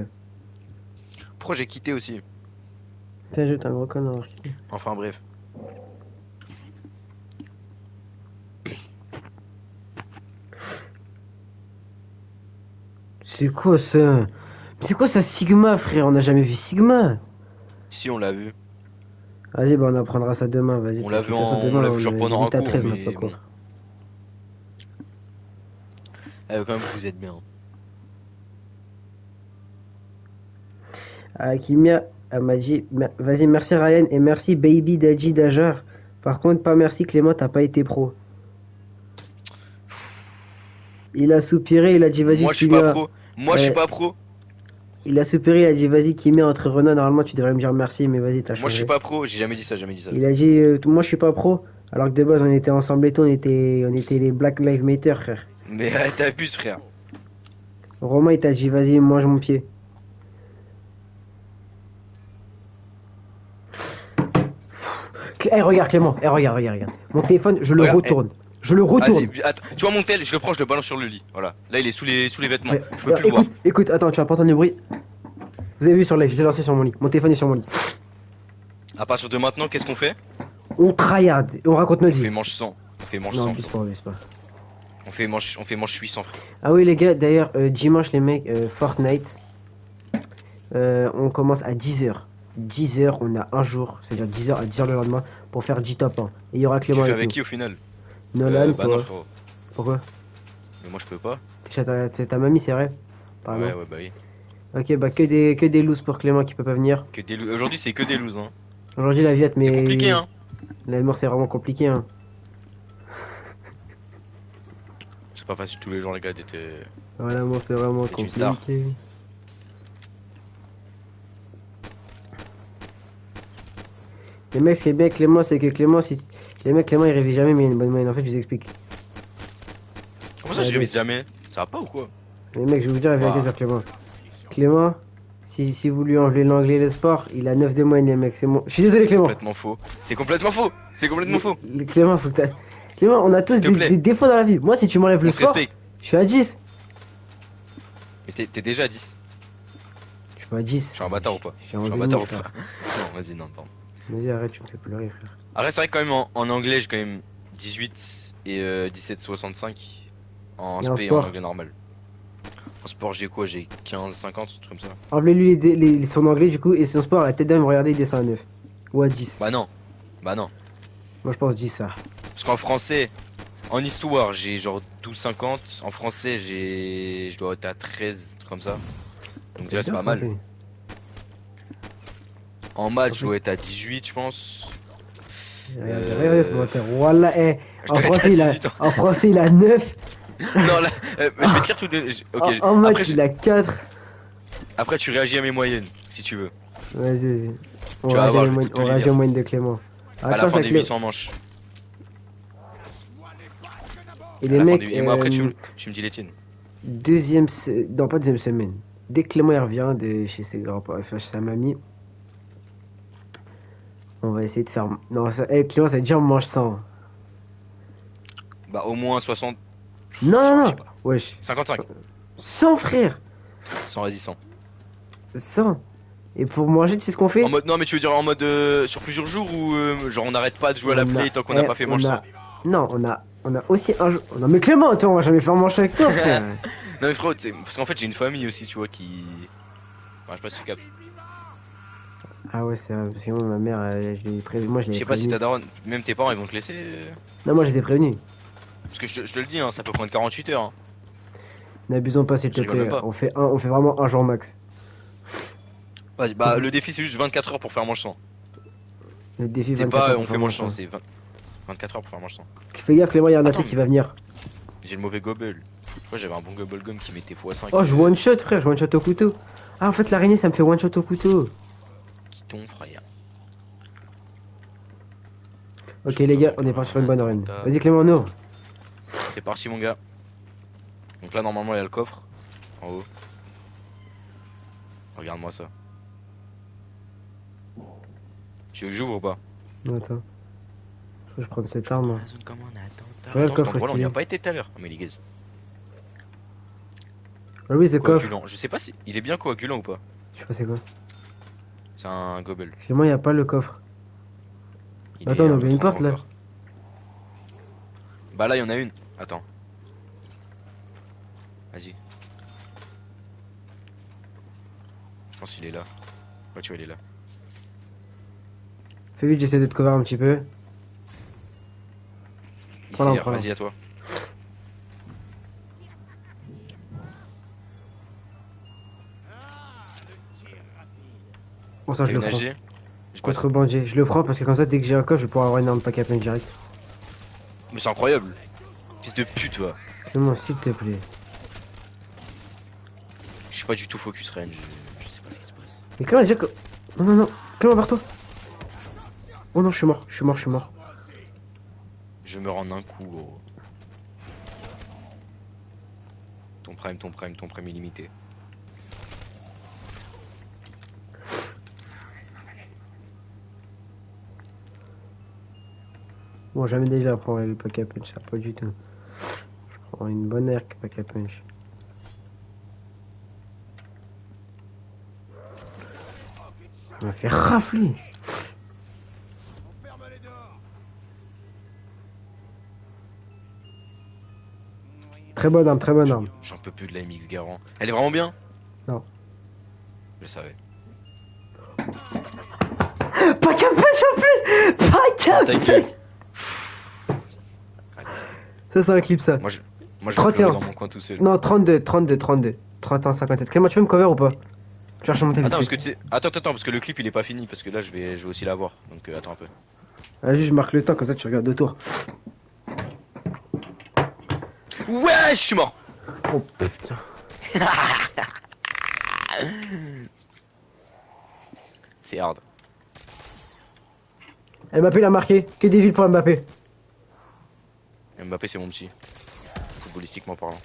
Pourquoi j'ai quitté aussi? T'es un gros connard. Enfin, bref. C'est quoi ça? Mais c'est quoi ça, Sigma, frère? On n'a jamais vu Sigma. Si, on l'a vu. Vas-y, bah on apprendra ça demain, vas-y. On l'a vu, De toute façon, on demain, l'a vu genre est pendant un 8 à cours, 13, on n'a mais pas bon. cours. Eh, quand même, vous êtes bien. Kimia, elle m'a dit, vas-y, merci Ryan et merci Baby Daddy Dajar. Par contre, pas merci Clément, t'as pas été pro. Il a soupiré, il a dit, vas-y, Moi, je suis pas Kimia. pro. Moi, je suis Ouais. pas pro. Il a soupiré, il a dit, vas-y, Kimia, entre Renan, normalement, tu devrais me dire merci, mais vas-y, t'as Moi, je suis changé. pas pro. J'ai jamais dit ça, jamais dit ça. Il a dit, moi, je suis pas pro. Alors que de base, on était ensemble et tout, on était les Black Lives Matter, frère. Mais t'abuses, frère. Romain, il t'a dit, vas-y, mange mon pied. Eh, regarde Clément, regarde. Mon téléphone, je le Regarde, retourne. Je le retourne. Vas-y, attends. Tu vois mon tel, je le prends, je le balance sur le lit. Voilà. Là, il est sous les vêtements. Ouais. Je peux plus le voir. Écoute, attends, tu vas pas entendre le bruit. Vous avez vu sur live, je l'ai lancé sur mon lit. Mon téléphone est sur mon lit. À partir de maintenant, qu'est-ce qu'on fait? On tryhard et on raconte On notre fait vie. manche 100. On fait manche Non, 100. abuse pas. On fait manche 800, frère. Ah oui, les gars, d'ailleurs, dimanche, les mecs, Fortnite, on commence à 10h. 10h, on a un jour, c'est-à-dire 10h à 10h le lendemain, pour faire 10 top 1. Et il y aura Tu Clément fais avec avec nous. qui au final? Nolan, Bah toi. non, frérot. Pourquoi? Mais moi, je peux pas. C'est ta mamie, c'est vrai? Pardon. Ouais, bah oui. Ok, bah que des looses pour Clément qui peut pas venir. Que des Aujourd'hui, c'est que des looses, hein. Aujourd'hui, la viette, mais... C'est compliqué, hein. La mort, c'est vraiment compliqué, hein. C'est pas facile tous les jours, les gars, d'être. Voilà, moi, c'est vraiment C'est une compliqué. star. Les mecs, ce qui est bien avec Clément, c'est que Clément, si... Les mecs, Clément, il révise jamais, mais il a une bonne moyenne. En fait, je vous explique. Comment ça, je Ouais, révise jamais? Ça va pas ou quoi? Les mecs, je vais vous dire la vérité Ah. sur Clément. Clément, si vous lui enlevez l'anglais et le sport, il a 9 de moyenne, les mecs. C'est bon. Je suis désolé, C'est Clément. complètement faux. C'est complètement faux. C'est complètement faux. Clément, faut que t'as... Clément, on a tous S'il te plaît. des défauts dans la vie. Moi, si tu m'enlèves On le se sport, respecte. je suis à 10. Mais t'es déjà à 10. Je suis pas à 10. Je suis un bâtard ou pas? Je suis Je en suis un zénith, bâtard ou frère. pas? Non, vas-y, non, pardon. Vas-y, arrête, tu me fais pleurer, frère. Après, c'est vrai que quand même en anglais, j'ai quand même 18 et 17,65 en Et en SP et en sport anglais normal. En sport, j'ai quoi? J'ai 15, 50, un truc comme ça. Enlevez-lui son anglais, du coup, et son sport, la tête d'homme, regardez, il descend à 9. Ou à 10. Bah non. Bah non. Moi, je pense 10, ça. Parce qu'en français, en histoire, j'ai genre 12,50. En français, je dois être à 13, un truc comme ça. Donc déjà, c'est pas mal. Français. En maths, je dois être à 18, je pense. Regardez ce menteur. Voilà, eh. Je En dois être à français, 18 ans. en français, il a 9. Non, là, je vais te dire tout de. Ok, En maths, après, il a 4. après, tu réagis à mes moyennes, si tu veux. Vas-y. On Tu vas voir, je vais tout te on les réagit dire. aux moyennes de Clément. À la Attends, fin ça des Clé- 800 manches. Et À les la fin mecs, des- Et moi, après, tu me dis les tiennes. non, pas deuxième semaine. Dès que Clément il revient de chez ses grands-parents, enfin chez sa mamie, on va essayer de faire. Non, Clément, ça veut dire on mange 100. Bah, au moins 60. Non, je non, sais non. pas. Wesh. 55. 100, frère. 100, vas-y, 100. 100. Et pour manger, tu sais ce qu'on fait? En mode, non, mais tu veux dire en mode sur plusieurs jours ou genre on n'arrête pas de jouer à la On a- play tant qu'on n'a eh, pas fait on manche a- 100? Non, on a aussi un jour. Non, mais Clément, toi, on va jamais faire manger avec toi, frère. Non, mais frérot, parce qu'en fait, j'ai une famille aussi, tu vois, qui. Enfin, je sais pas si tu captes. Ah ouais, c'est vrai, parce que moi, ma mère, je l'ai prévenu. Moi, je Je l'ai sais pas si ta prévenu. daronne, même tes parents, ils vont te laisser. Non, moi, je les ai prévenus. Parce que je te le dis, hein, ça peut prendre 48 heures. Hein. N'abusons pas, s'il te Je rigole plaît. même pas. On fait vraiment un jour max. Vas-y, bah le défi c'est juste 24 heures pour faire manche 100. Le défi C'est 24 pas heures on pour fait faire manche 100, manger. c'est 24 heures pour faire manche 100. Fais gaffe, Clément, il y a un Attends, truc qui va venir. J'ai le mauvais gobble. Moi j'avais un bon gobble gum qui mettait x5. Oh, je one shot, frère, je one shot au couteau. Ah, en fait, l'araignée, ça me fait one shot au couteau. Qui tombe, frère. Ok, les gars, on est parti sur une bonne run. Vas-y, Clément, on ouvre. C'est parti, mon gars. Donc là, normalement, il y a le coffre. En haut. Regarde-moi ça. Tu veux que j'ouvre ou pas? Non, attends. Je vais prendre cette arme. La zone comme un attentat. Ouais, le Attends, cet coffre, endroit-là, on n'y a stylé. pas été tout à l'heure. Oh, mais les gars. Ah oui, c'est coffre. Coagulant. Je sais pas si. Il est bien coagulant ou pas? Je sais pas c'est quoi. C'est un gobel. Clément, il y a pas le coffre. Il Attends, est on à ouvre une notre porte, endroit là. encore. Bah là, il y en a une. Attends. Vas-y. Je pense qu'il est là. Ouais, tu vois, il est là. Fais vite, j'essaie de te cover un petit peu. Ici, Prends-la, prends-la. vas-y, à toi. Bon, ça, je T'as le une prends. AG? J'ai pas ça. Contrebandier. Je le prends parce que comme ça, dès que j'ai un coffre, je vais pouvoir avoir une arme pack à peine direct. Mais c'est incroyable. Fils de pute, va. Clément, s'il te plaît. Je suis pas du tout focus range. Je sais pas ce qui se passe. Mais Clément, déjà que. Non, non, non. Clément, barre-toi. Oh non, je suis mort. Je suis mort, je suis mort. Je meurs en un coup, gros. Ton prime illimité. Bon, jamais déjà à prendre le pack à punch, ça pas du tout. Je prends une bonne air pack à punch. On m'a fait rafler. Très bonne arme, très bonne arme. J'en peux plus de la MX Garand. Elle est vraiment bien? Non. Je le savais. Pack à punch en plus. Pack à Ta gueule. punch. Ça, c'est un clip, ça. Moi je vais 31. pleurer dans mon coin tout seul. Non, 32, 32, 32. 31, 57. Clément, tu peux me cover ou pas? Je cherche à monter vite Attends, parce fait. que tu sais. Attends, parce que le clip il est pas fini. Parce que là je vais aussi l'avoir. Donc attends un peu. Vas-y, je marque le temps, comme ça tu regardes deux tours. Ouais, je suis mort. Oh putain. C'est hard. Mbappé l'a marqué. Que des villes pour Mbappé. Mbappé c'est mon petit. Footballistiquement parlant.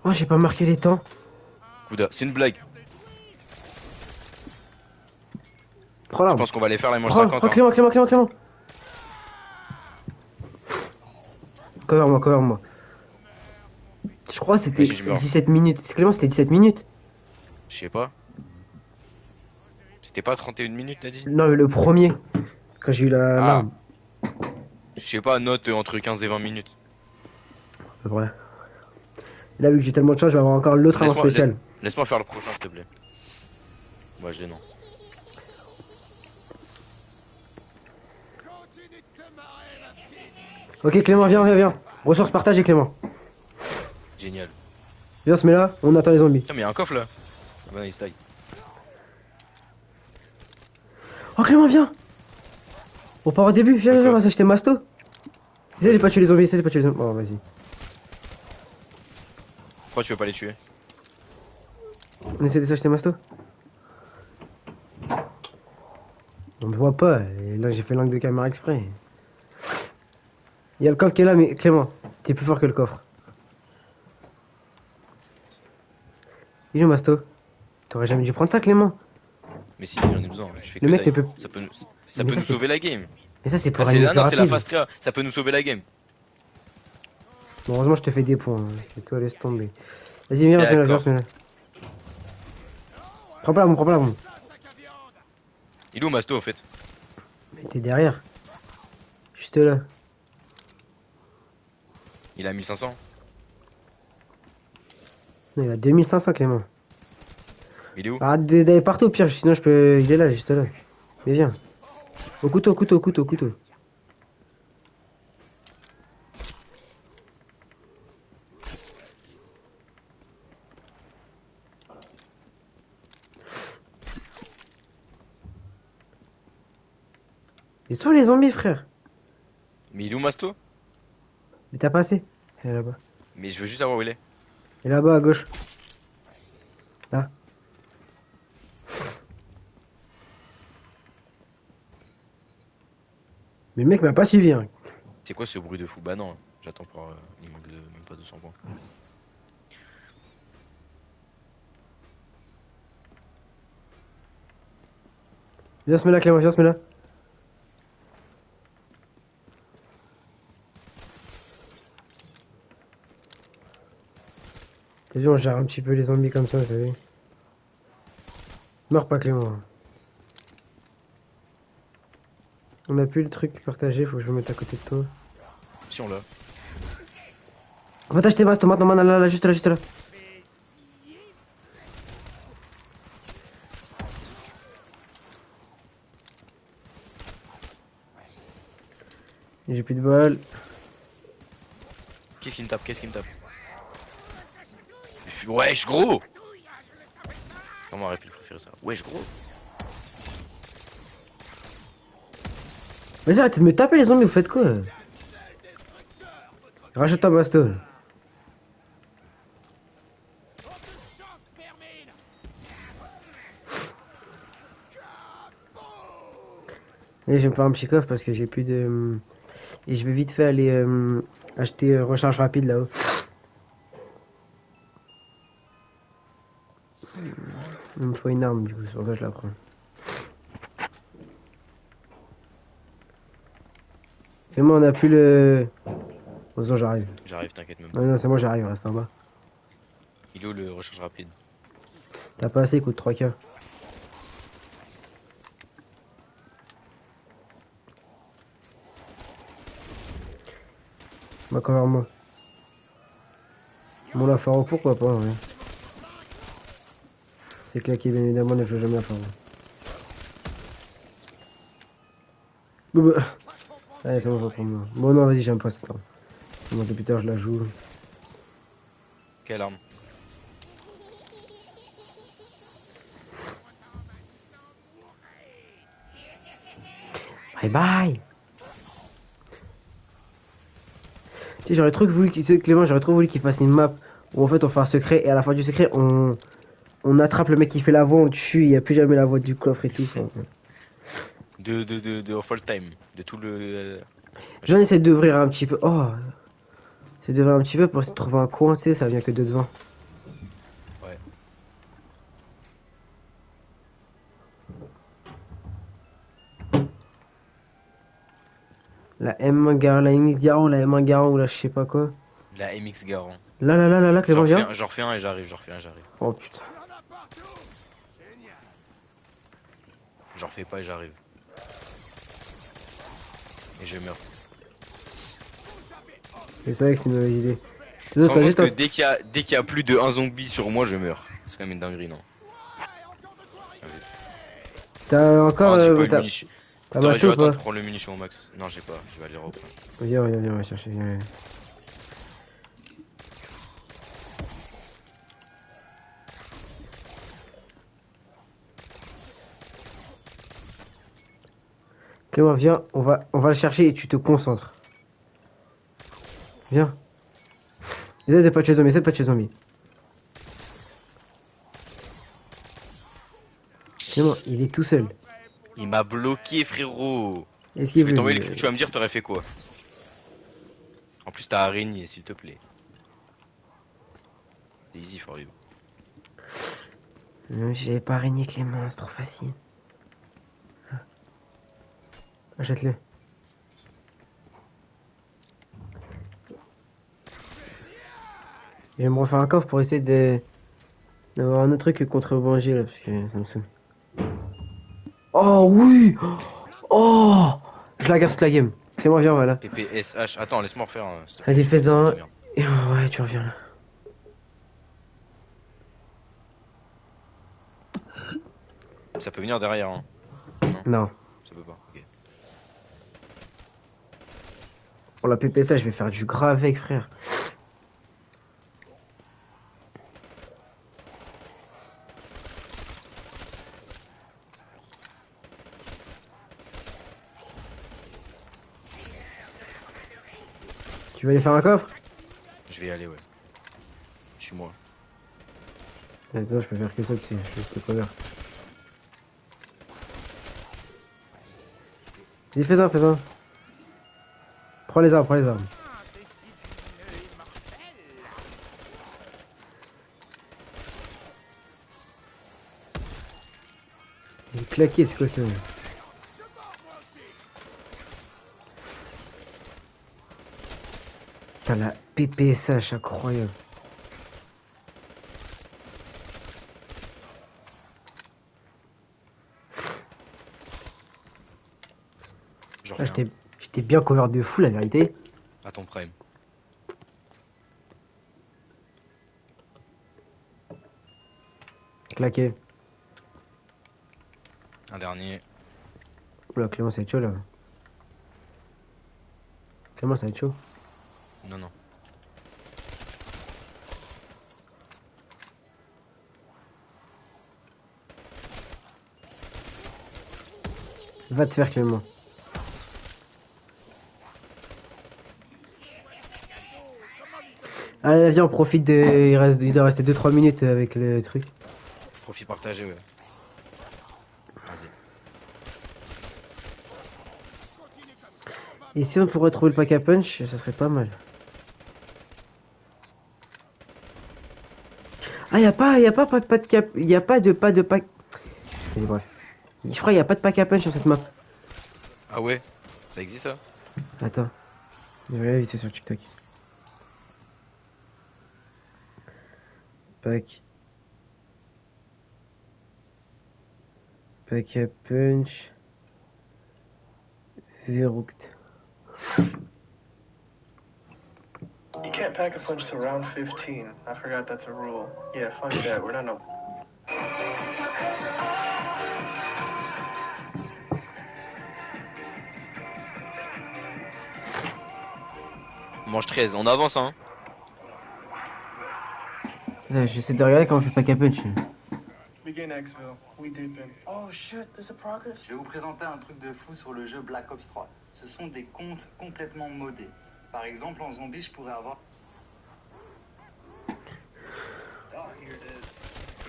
Oh, j'ai pas marqué les temps. Kouda, c'est une blague. Prends Je l'arme. pense qu'on va aller faire la manche Prends, 50. prends, Hein. Clément, Clément, Clément, Clément. Cover-moi, cover-moi. Je crois que c'était Vas-y, je meurs. 17 minutes. C'est Clément, c'était 17 minutes. Je sais pas. C'était pas 31 minutes t'as dit? Non, mais le premier. Quand j'ai eu la Ah. l'arme. Je sais pas, note entre 15 et 20 minutes. À peu près. Là, vu que j'ai tellement de chance, je vais avoir encore l'autre arme Laisse-moi- spéciale. Laisse-moi faire le prochain s'il te plaît. Ouais, je l'ai non. Ok, Clément, viens, viens, viens. Ressources partagées, Clément. Génial. Viens, on se met là, on attend les zombies. Putain, mais y a un coffre là. Ah bah, nice taille. Oh, Clément, viens. On part au début, viens, viens, on va s'acheter Masto. Essaye de pas tuer les zombies, essaye de pas tuer les zombies. Oh, vas-y. Pourquoi tu veux pas les tuer? On essaie de s'acheter Masto. On me voit pas, et là j'ai fait l'angle de caméra exprès. Il y a le coffre qui est là, mais Clément, t'es plus fort que le coffre. Il est où Masto? T'aurais jamais dû prendre ça, Clément. Mais si, j'en ai besoin. Je fais Le que mec dalle. ne peut- Ça peut nous, Mais ça peut ça, nous c'est- sauver la game. Et ça, c'est pour Ah, aller non, c'est la rapide. fast tria. Ça peut nous sauver la game. Bon, heureusement, je te fais des points. Hein. Et toi, laisse tomber. Vas-y, viens, on se met là, viens, on se met là. Prends pas la bombe, prends pas la bombe. Il est où Masto en fait? Mais t'es derrière. Juste là. Il a 1500. Non, il a 2500, Clément. Il est où? Arrête d'aller partout, au pire, sinon je peux. Il est là, juste là. Mais viens. Au couteau, au couteau, au couteau, au couteau. Ils sont les zombies, frère. Mais il est où Masto? Mais t'as pas assez. Elle est là-bas. Mais je veux juste savoir où il est. Et là-bas à gauche. Là. Mais le mec m'a pas suivi. Hein. C'est quoi ce bruit de fou? Bah non, j'attends pour. Il manque de même pas 200 points. Viens se mettre là, Clément, viens se mettre là. T'as vu, on gère un petit peu les zombies comme ça, t'as vu. Meurs pas, Clément. On a plus le truc partagé, faut que je me mette à côté de toi. Si on l'a. Va t'acheter masse, tomate, non, là, juste là, juste là. J'ai plus de balles. Qu'est-ce qui me tape? Qu'est-ce qui me tape? Wesh, gros! Comment aurait pu préférer ça? Wesh, gros! Vas-y, arrêtez de me taper les zombies, vous faites quoi? Rachète ta baston. Et je vais me faire un petit coffre parce que j'ai plus de... Et je vais vite fait aller acheter recharge rapide là-haut. Il me faut une arme du coup, c'est pour ça que je la prends. Et moi on a plus le... Oh, ça, j'arrive. J'arrive, t'inquiète même. Non, non, c'est moi j'arrive, reste en bas. Il est où le recharge rapide? T'as pas assez, il coûte 3K. Bah quand même moi. Bon la pharo pourquoi pas ouais. C'est claqué bien évidemment, ne joue jamais à pharo. Bon bah. Allez c'est bon, je reprends moi. Bon non vas-y j'aime pas cette arme. Moi depuis tard je la joue. Quelle arme? Bye bye. Tu sais j'aurais trop voulu Clément, j'aurais trop voulu qu'il fasse une map où en fait on fait un secret et à la fin du secret on attrape le mec qui fait la voix, on le tue, il n'y a plus jamais la voix du coffre et tout. Enfin, De full time. De tout le. j'en essaie d'ouvrir un petit peu. Oh, c'est d'ouvrir un petit peu pour essayer de trouver un coin, tu sais, ça vient que de devant. Ouais. La M1 Garand, la MX Garand, la M1 Garand ou la je sais pas quoi. La MX Garand. Là, Clément, viens. J'en refais un et j'arrive, j'en refais un et j'arrive. Oh putain. J'en refais pas et j'arrive. Et je meurs. Je savais que c'est une mauvaise idée. Tu te rends compte que dès qu'il y a plus de un zombie sur moi, je meurs. C'est quand même une dinguerie, non? T'as encore. T'as T'aurais dû macho ou attendre pas? pour prendre le munition au max. Non, j'ai pas, je vais aller le reprendre. Viens, on va chercher. Viens. Clément, viens, on va le chercher et tu te concentres. Viens. Essaye de pas tuer zombie, Clément, il est tout seul. Il m'a bloqué, frérot. Est-ce qu'il Je vais veut t'envoyer le clip, tu vas me dire t'aurais fait quoi. En plus t'as araignée, s'il te plaît. C'est easy for you. Non, j'avais pas araignée Clément, c'est trop facile. Achète-le. Je vais me refaire un coffre pour essayer d'avoir un autre truc contre Banger là, parce que ça me saoule. Oh oui! Oh! Je la garde toute la game. C'est moi, viens, voilà. PPSH, attends, laisse-moi refaire un. Vas-y, fais-en un. Et ouais, tu reviens là. Ça peut venir derrière, hein. Non. Ça peut pas, ok. Pour la PPSA, je vais faire du gras avec, frère. Tu vas aller faire un coffre? Je vais y aller, ouais. Suis-moi. Attends, je peux faire que ça, tu sais, je suis pas vert. Vas-y, fais-en. Prends les armes, prends les armes. Il est claqué, c'est quoi ça? Putain, la PPSH, incroyable. Je Ah, reviens. j'étais bien cover de fou, la vérité. À ton prime. Claqué. Un dernier. Oula, Clément, ça va être chaud, là. Clément, ça va être chaud. Non, non. Va te faire, Clément. Allez, viens, on profite de... Il doit rester 2-3 minutes avec le truc. Profit partagé, ouais. Vas-y. Et si on pourrait trouver le pack à punch, ça serait pas mal. Ah, y a pas de cap... Y a pas de pack... Allez, bref. Je crois qu'il y a pas de pack à punch sur cette map. Ah ouais? Ça existe ça? Attends. Je vais regarder vite fait sur TikTok. Pack. Pack à punch. Verrucht. You can't pack a punch to round 15. I forgot that's a rule. Yeah, fuck that. We're not no. On mange 13. On avance, hein? Là, j'essaie de regarder comment on fait le pack à punch. Begin Xville. We deep in. Oh shit, there's a progress. Je vais vous présenter un truc de fou sur le jeu Black Ops 3. Ce sont des comptes complètement modés. Par exemple, en zombie, je pourrais avoir... Oh, here it is.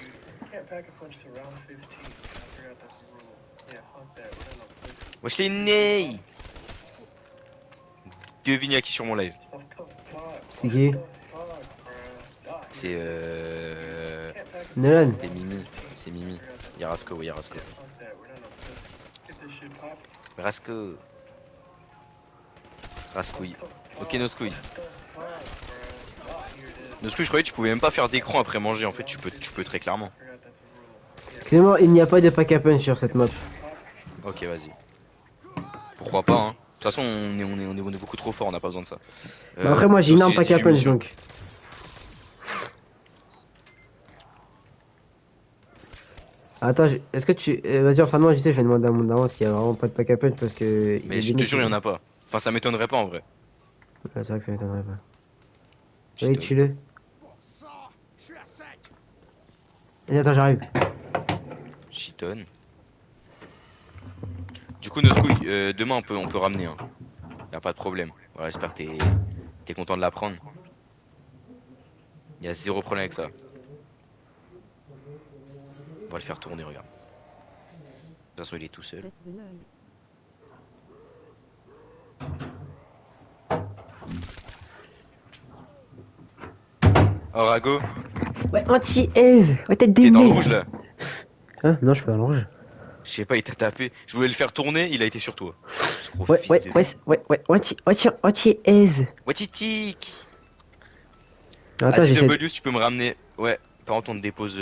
You can't pack a punch to round 15. I forgot that's a rule. Yeah, fuck that. We're not no. Wesh les nez! Devinez à qui sur mon live. What the fuck? C'est qui? What the fuck, bro? C'est Can't pack a Nolan. C'est Mimi. C'est Mimi. Yarasco, oui, Yarasco. fuck that. We're not no. Get this shit pop. Rasco. Rascouille. Ok, Noscouille. Noscouille, je croyais que tu pouvais même pas faire d'écran après manger. En fait, tu peux très clairement. Clément, il n'y a pas de pack à punch sur cette map. Ok, vas-y. Pourquoi pas, hein. De toute façon, on est beaucoup trop fort, on n'a pas besoin de ça. Bah après, moi j'ai une arme pack à punch donc. Attends, est-ce que tu. Vas-y, enfin, moi, je sais, je vais demander à mon daron s'il y a vraiment pas de pack à punch parce que. Mais je te jure, il y en a pas. Enfin, ça m'étonnerait pas en vrai. Ouais, c'est vrai que ça m'étonnerait pas. Je Oui, te- tue-le. Vas-y, attends, j'arrive. Chitonne. Du coup, Noscouille, demain on peut ramener. Hein. Y a pas de problème. Voilà, j'espère que t'es content de l'apprendre. Y a zéro problème avec ça. On va le faire tourner, regarde. De toute façon, il est tout seul. Tête de l'œil. Oh, Rago, Ouais, anti-aise. Ouais, tête t'es dans le d'émile. rouge là. Hein? Non, je suis pas dans le rouge. Je sais pas, il t'a tapé. Je voulais le faire tourner, il a été sur toi. Ce gros Ouais, fils ouais, de- ouais, anti-aise. Watitik. Attends, Vas-y, j'essaie. W, tu peux me ramener. Ouais, par contre, on te dépose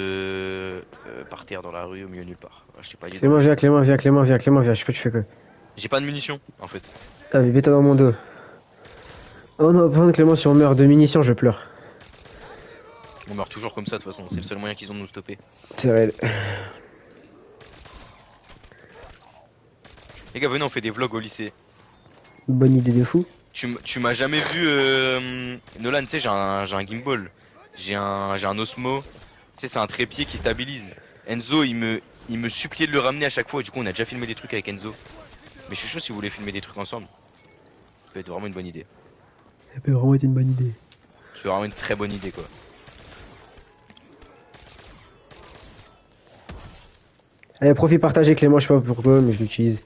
par terre dans la rue, au milieu nulle part. Voilà, je t'ai pas dit. Clément, viens, Clément, viens, Clément, viens, Clément, viens. Je sais pas, tu fais quoi. J'ai pas de munitions, en fait. Ah, mais mets-toi dans mon dos. Oh non, par contre, Clément, si on meurt de munitions, je pleure. On meurt toujours comme ça, de toute façon. C'est le seul moyen qu'ils ont de nous stopper. C'est réel. Les gars, venez, on fait des vlogs au lycée. Bonne idée de fou. Tu m'as jamais vu, Nolan, tu sais, j'ai un gimbal. J'ai un Osmo. Tu sais, c'est un trépied qui stabilise. Enzo, il me suppliait de le ramener à chaque fois. Et du coup, on a déjà filmé des trucs avec Enzo. Mais je suis chaud si vous voulez filmer des trucs ensemble. Ça peut être vraiment une bonne idée. Ça peut vraiment être une bonne idée. C'est vraiment une très bonne idée, quoi. Allez, profit partagé, Clément, je sais pas pourquoi, mais je l'utilise.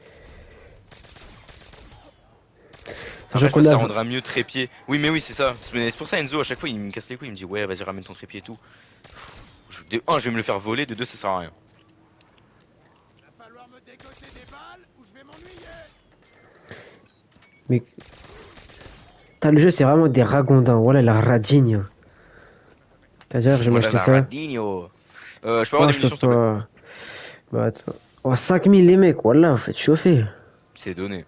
Après, je qu'on pense que ça a- rendra mieux trépied. Oui, mais oui, c'est ça. C'est pour ça, Enzo, à chaque fois, il me casse les couilles. Il me dit, ouais, vas-y, ramène ton trépied et tout. De un, je vais me le faire voler. De deux, ça sert à rien. Mais. T'as le jeu, c'est vraiment des ragondins. Voilà, la radine. C'est-à-dire, je vais Voilà, m'acheter la ça. Radinho. Je peux avoir Non, des je peux munitions, s'il te plaît? pas. Bah, attends. Oh, 5000 les mecs, voilà, vous faites chauffer. C'est donné.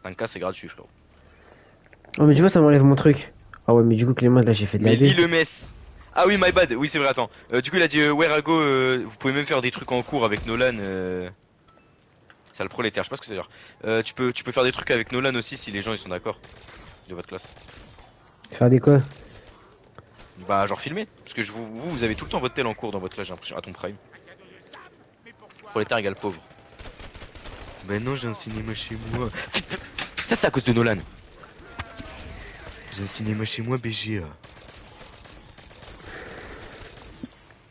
T'as un cas, c'est gratuit, frérot. Oh, mais tu vois, ça m'enlève mon truc. Ah ouais, mais du coup, Clément, là, j'ai fait de la Mais lis D. le mess. Ah oui, my bad. Oui, c'est vrai, attends. Du coup, il a dit, where I go, vous pouvez même faire des trucs en cours avec Nolan. C'est le prolétaire, je sais pas ce que ça veut dire. Tu peux faire des trucs avec Nolan aussi si les gens ils sont d'accord de votre classe. Faire des quoi? Bah, genre filmer. Parce que vous avez tout le temps votre tel en cours dans votre classe, j'ai l'impression, à ton prime. Prolétaire égale pauvre. Ben non, j'ai un cinéma chez moi. Ça, c'est à cause de Nolan. J'ai un cinéma chez moi, BG.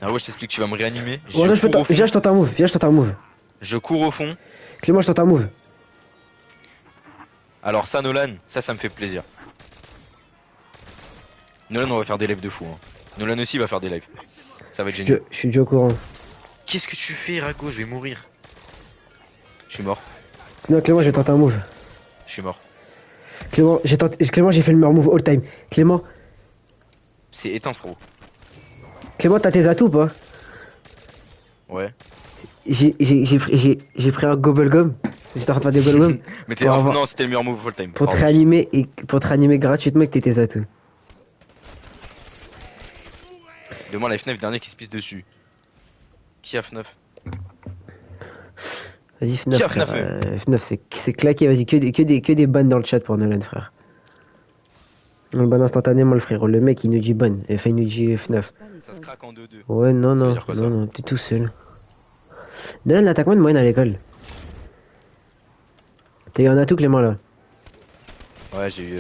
Ah ouais, je t'explique, tu vas me réanimer. Oh, là, cours au fond. Viens, je tente un move. Viens, je tente un move. Je cours au fond. Clément, je tente un move. Alors ça, Nolan, ça me fait plaisir. Nolan, on va faire des lives de fou. Hein. Nolan aussi va faire des lives. Ça va être génial. Je suis déjà au courant. Qu'est-ce que tu fais, Rago? Je vais mourir. Je suis mort. Non, Clément, j'ai tenté un move. Je suis mort. Clément, j'ai fait le meilleur move all time. Clément, C'est éteint, frérot. Clément, t'as tes atouts ou pas? Ouais. J'ai pris un gobble gum. J'étais en train de faire des gobble gum. Mais t'es... Pour avoir- Non, c'était le meilleur move all time. Pour te Pardon. réanimer et pour te réanimer gratuitement avec tes atouts. Demande à FNAF dernier qui se pisse dessus. Qui a FNAF? Vas-y, Tiens, FNAF, FNAF, frère. FNAF, c'est claqué. Vas-y, que des bannes dans le chat pour Nolan, frère. On banne instantanément le frérot. Le mec, il nous dit bonne. Enfin, il nous dit FNAF. Ça se craque en 2-2. Ouais, non, Ça veut non, dire quoi, ça non, non, t'es tout seul. Nolan, t'as combien de moyenne à l'école? T'as eu un atout, Clément, là? Ouais, j'ai eu...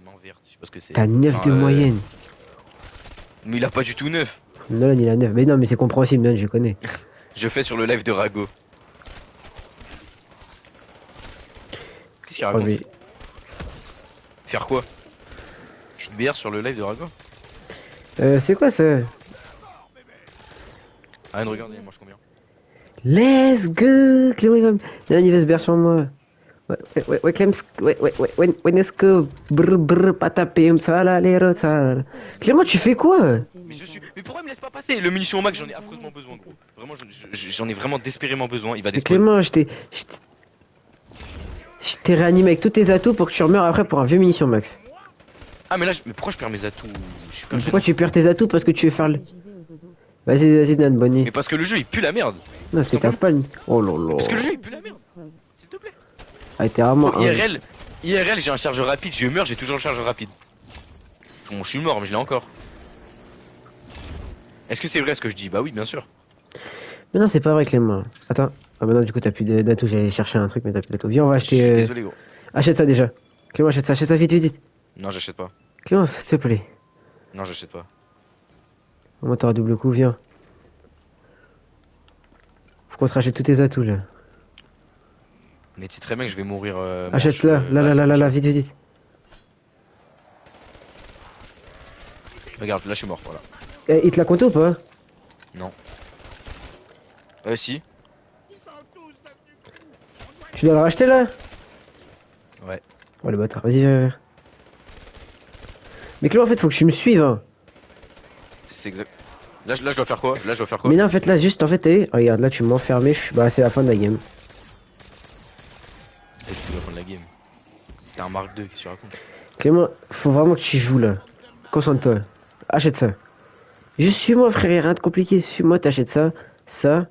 main verte, je sais pas ce que c'est. T'as 9 Enfin, de moyenne. Mais il a pas du tout 9. Nolan, il a 9. Mais non, mais c'est compréhensible, Nolan, je connais. Je fais sur le live de Rago. Qu'est-ce qu'il Oh, raconte? mais- Faire quoi? Tu te BR sur le live de Rago? C'est quoi ça? Ah, regarde, il mange combien? Let's go! Clément, il va se bercer sur moi. Ouais, Clems, ouais, est-ce que brr, patapim, ça là, les rots, ça. Clément, tu fais quoi? Mais pourquoi il me laisse pas passer? Le munition au max, j'en ai affreusement besoin, gros. Vraiment, j'en ai vraiment désespérément besoin. Il va Mais despawn. Clément, je t'ai réanimé avec tous tes atouts pour que tu remeures après pour un vieux munition max. Ah, mais là, mais pourquoi je perds mes atouts? Je suis pas Pourquoi gênant. tu perds tes atouts? Parce que tu veux faire le. J'y vais au dodo. Vas-y, Dan, bonnie. Mais parce que le jeu il pue la merde. Non, c'est ta panne. Oh là Parce que le là. jeu il pue la merde. S'il te plaît. Ah, t'es vraiment. Oh, IRL, j'ai un chargeur rapide. Je meurs, j'ai toujours le chargeur rapide. Bon, je suis mort, mais je l'ai encore. Est-ce que c'est vrai ce que je dis? Bah oui, bien sûr. Mais non, c'est pas vrai, Clément. Attends. Ah, bah non, du coup, t'as plus d'atouts. J'allais chercher un truc, mais t'as plus d'atouts. Viens, on va Je suis acheter. désolé, gros. Achète ça déjà. Clément, achète ça vite. Non, j'achète pas. Clément, s'il te plaît. Non, j'achète pas. Au moins, t'auras double coup, viens. Faut qu'on se rachète tous tes atouts là. Mais tu sais très bien que je vais mourir. Achète manche, là, vite. Regarde, là je suis mort, voilà. Eh, il te l'a compté ou pas? Non. Si. Tu dois le racheter là? Ouais. Oh le bâtard, vas-y, viens. Mais Clément, en fait, faut que tu me suives. Hein. C'est exact. Là, je dois faire quoi? Mais non, en fait, là, juste, en fait, regarde, là, tu m'as enfermé. Bah, c'est la fin de la game. Et tu dois prendre la game. T'es un Mark II, qu'est-ce que tu racontes? Clément, faut vraiment que tu joues là. Concentre-toi. Achète ça. Juste suis-moi, frère, y'a rien de compliqué. Suis-moi, t'achètes ça. Ça.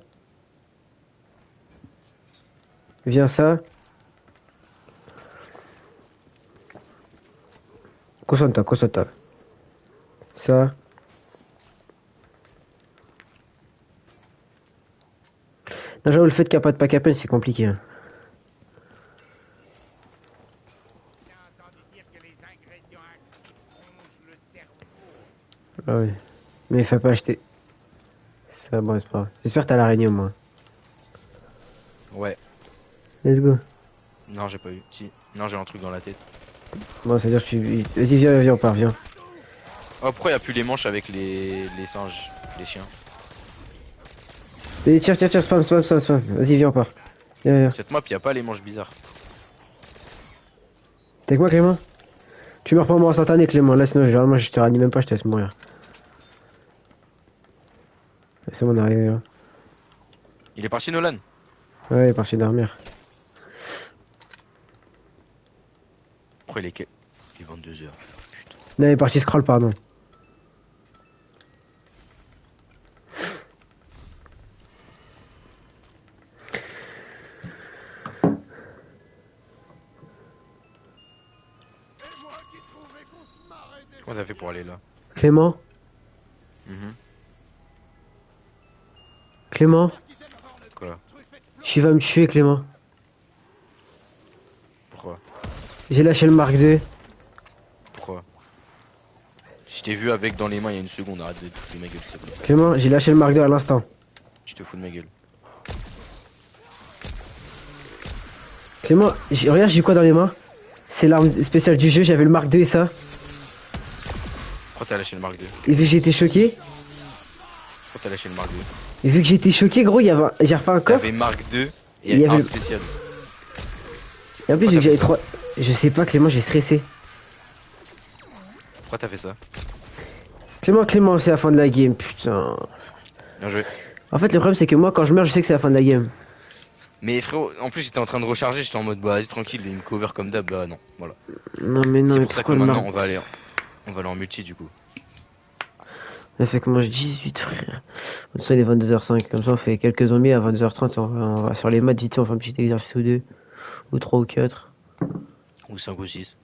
Viens, ça. Concentre-toi. Ça. Non, j'avoue, le fait qu'il n'y a pas de pack à peine, c'est compliqué. Hein. Ah oui. Mais fais pas acheter. Ça, bon, c'est pas grave. J'espère que t'as l'araignée au moins. Ouais. Let's go. Non, j'ai pas eu. Si. Non, j'ai un truc dans la tête. Bon, c'est à dire que tu. Vas-y, viens, on part, viens. Oh, pourquoi y a plus les manches avec les singes, les chiens? Et tiens, spam. Vas-y, viens, on part. Viens. Cette map, y a pas les manches bizarres. T'es avec moi, Clément? Tu meurs pas moi instantané, Clément. Là, sinon, généralement, je te ranime même pas, je te laisse mourir. C'est bon, on est arrivé, hein. Il est parti, Nolan? Ouais, il est parti dormir. Pourquoi il est 22h? Non, il est parti scroll, pardon. Comment t'as fait pour aller là? Clément? Clément? Quoi? Tu vas me tuer, Clément. Pourquoi? J'ai lâché le Mark II. Pourquoi? Je t'ai vu avec dans les mains il y a une seconde, arrête de te foutre de ma gueule, s'il te plaît. Clément, j'ai lâché le Mark II à l'instant. Tu te fous de ma gueule. Clément, regarde, j'ai quoi dans les mains? C'est l'arme spéciale du jeu, j'avais le Mark II et ça. Pourquoi t'as lâché le Mark II? Et vu que j'ai été choqué, Pourquoi t'as lâché le Mark II? et vu que j'ai été choqué, gros, j'ai refait un coffre. T'avais Mark II et Il y avait un le- spécial. Et en plus, Pourquoi vu que t'as j'avais fait ça? 3. Je sais pas, Clément, j'ai stressé. Pourquoi t'as fait ça? Clément, c'est la fin de la game, putain. Bien joué. En fait, le problème, c'est que moi, quand je meurs, je sais que c'est la fin de la game. Mais frérot, en plus j'étais en train de recharger, j'étais en mode bah vas-y tranquille, il me cover comme d'hab, bah non, voilà. Non, mais non, C'est mais pour ça que pourquoi le maintenant Mark... on va aller en multi du coup. Ça fait que moi, je 18, frère. Comme ça, il est 22h05. Comme ça, on fait quelques zombies à 22h30. On va sur les maths, vite fait, on fait un petit exercice ou deux. Ou trois ou quatre. Ou 5 ou 6.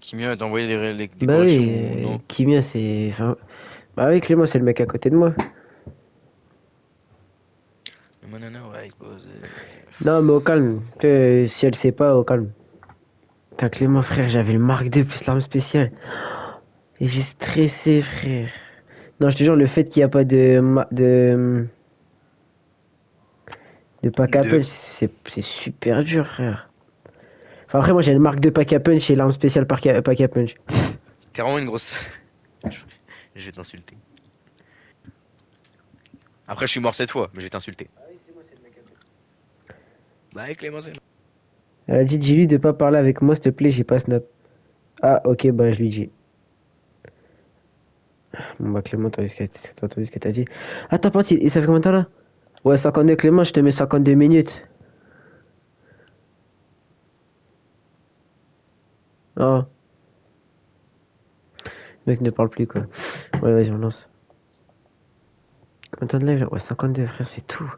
Kimia t'a envoyé des Bah corrections oui, ou non? Kimia, c'est. Enfin... Bah oui, Clément, c'est le mec à côté de moi. Non, ouais, il pose. Non, mais au calme. Si elle sait pas, au calme. Putain, Clément, frère, j'avais le Mark II plus l'arme spéciale. Et j'ai stressé, frère. Non, je te jure, le fait qu'il n'y a pas de pack à De- punch, c'est super dur, frère. Enfin, après, moi, j'ai le Mark II pack à punch et l'arme spéciale pack à punch. T'es vraiment une grosse. Je vais t'insulter. Après, je suis mort cette fois, mais je vais t'insulter. Bah, avec Clément, c'est. Elle a dit, dis-lui de pas parler avec moi, s'il te plaît, j'ai pas snap. Ah, ok, bah, je lui dis. Bon, bah, Clément, t'as entendu ce que t'as dit. Attends, parti, et ça fait combien de temps là? Ouais, 52, Clément, je te mets 52 minutes. Ah. Le mec ne parle plus, quoi. Ouais, vas-y, on lance. Combien de temps de live là? Ouais, 52, frère, c'est tout.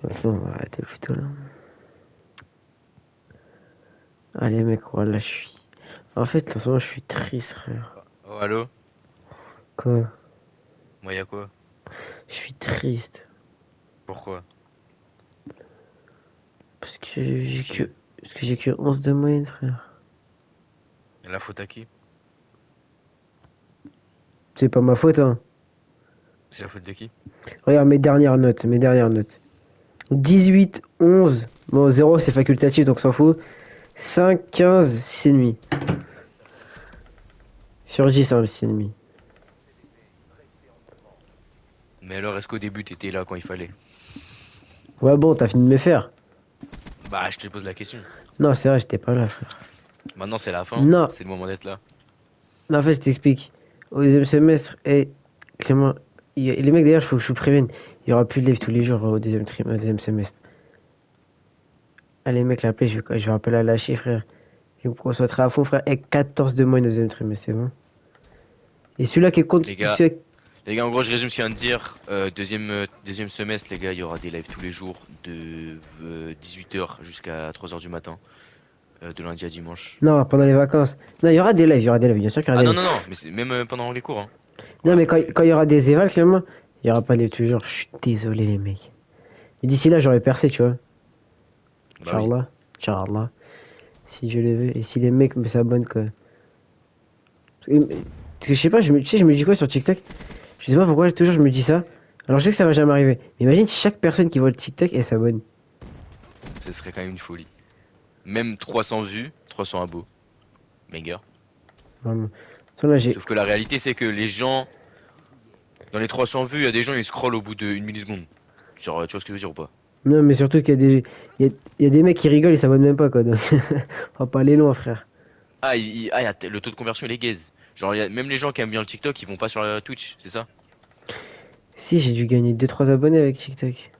Maintenant, on va arrêter plutôt là. Allez, mec, voilà, je suis. En fait, en ce moment, je suis triste, frère. Oh, allô? Quoi? Moi, y'a quoi? Je suis triste. Pourquoi? Parce que j'ai que 11 de moyenne, frère. La faute à qui? C'est pas ma faute, hein. C'est la faute de qui? Regarde mes dernières notes. 18, 11. Bon, 0, c'est facultatif, donc on s'en fout. 5, 15, 6,5. Sur 10, hein, le 6,5. Mais alors, est-ce qu'au début t'étais là quand il fallait? Ouais, bon, t'as fini de me faire. Bah, je te pose la question. Non, c'est vrai, j'étais pas là, frère. Maintenant, c'est la fin. Non. C'est le moment d'être là. Non, en fait, je t'explique. Au deuxième semestre, et Clément, les mecs d'ailleurs, il faut que je vous prévienne. Il y aura plus de live tous les jours au deuxième semestre. Allez, mec, la play, je vais un peu la lâcher, frère. Je vais me concentrer à fond, frère. Et 14 de moyenne au deuxième trimestre, c'est bon. Et celui-là qui compte. Les gars, Les gars, en gros, je résume ce qu'il vient de dire. Deuxième semestre, les gars, il y aura des lives tous les jours de 18h jusqu'à 3h du matin. De lundi à dimanche. Non, pendant les vacances. Non, il y aura des lives, bien sûr qu'il y aura Ah des non, lives. non, mais c'est même pendant les cours. Hein. Non, mais quand il y aura des évals, Clément, il y aura pas de live tous les jours. Je suis désolé, les mecs. Et d'ici là, j'aurais percé, tu vois. Bah oui. Inch'Allah. Inch'Allah. Si je le veux. Et si les mecs me s'abonnent, quoi. Parce que je sais pas, tu sais, je me dis quoi sur TikTok? Je sais pas pourquoi, toujours je me dis ça. Alors je sais que ça va jamais arriver. Mais imagine si chaque personne qui voit le TikTok, elle s'abonne. Ce serait quand même une folie. Même 300 vues, 300 abos. Banger. Vraiment. Sinon, là, j'ai. Sauf que la réalité, c'est que les gens, dans les 300 vues, il y a des gens, ils scrollent au bout d'une milliseconde. Sur, tu vois ce que je veux dire ou pas? Non, mais surtout qu'il y a des. Il y a des mecs qui rigolent, ils s'abonnent même pas, quoi. Donc, on va pas aller loin, frère. Ah, le taux de conversion, il est gaze. Genre, même les gens qui aiment bien le TikTok, ils vont pas sur Twitch, c'est ça? Si, j'ai dû gagner 2-3 abonnés avec TikTok.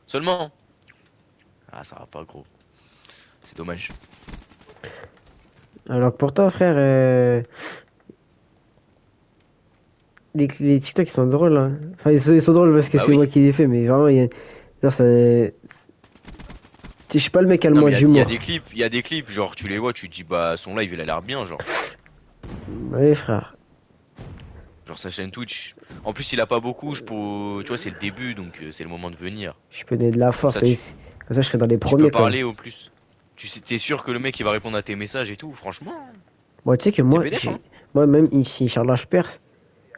Seulement. Ah, ça va pas, gros. C'est dommage. Alors que pourtant, frère, les TikTok ils sont drôles. Hein. Enfin, ils sont drôles parce que Bah c'est oui. moi qui les fais, mais vraiment, genre, ça. Je suis pas le mec à le Non, moins mais il y d'humour. a des clips, il y a des clips, genre, tu les vois, tu te dis, bah, son live, il a l'air bien, genre. Oui, frère. Genre, sa chaîne Twitch. En plus, il a pas beaucoup, tu vois, c'est le début, donc c'est le moment de venir. Je peux donner de la force. ça, Et tu- comme ça, je serai dans les Tu peux premiers, quoi. parler au plus. Tu sais, t'es sûr que le mec, il va répondre à tes messages et tout, franchement. Moi, tu sais que C'est moi, PDF, hein. moi, même ici, Charles je perce.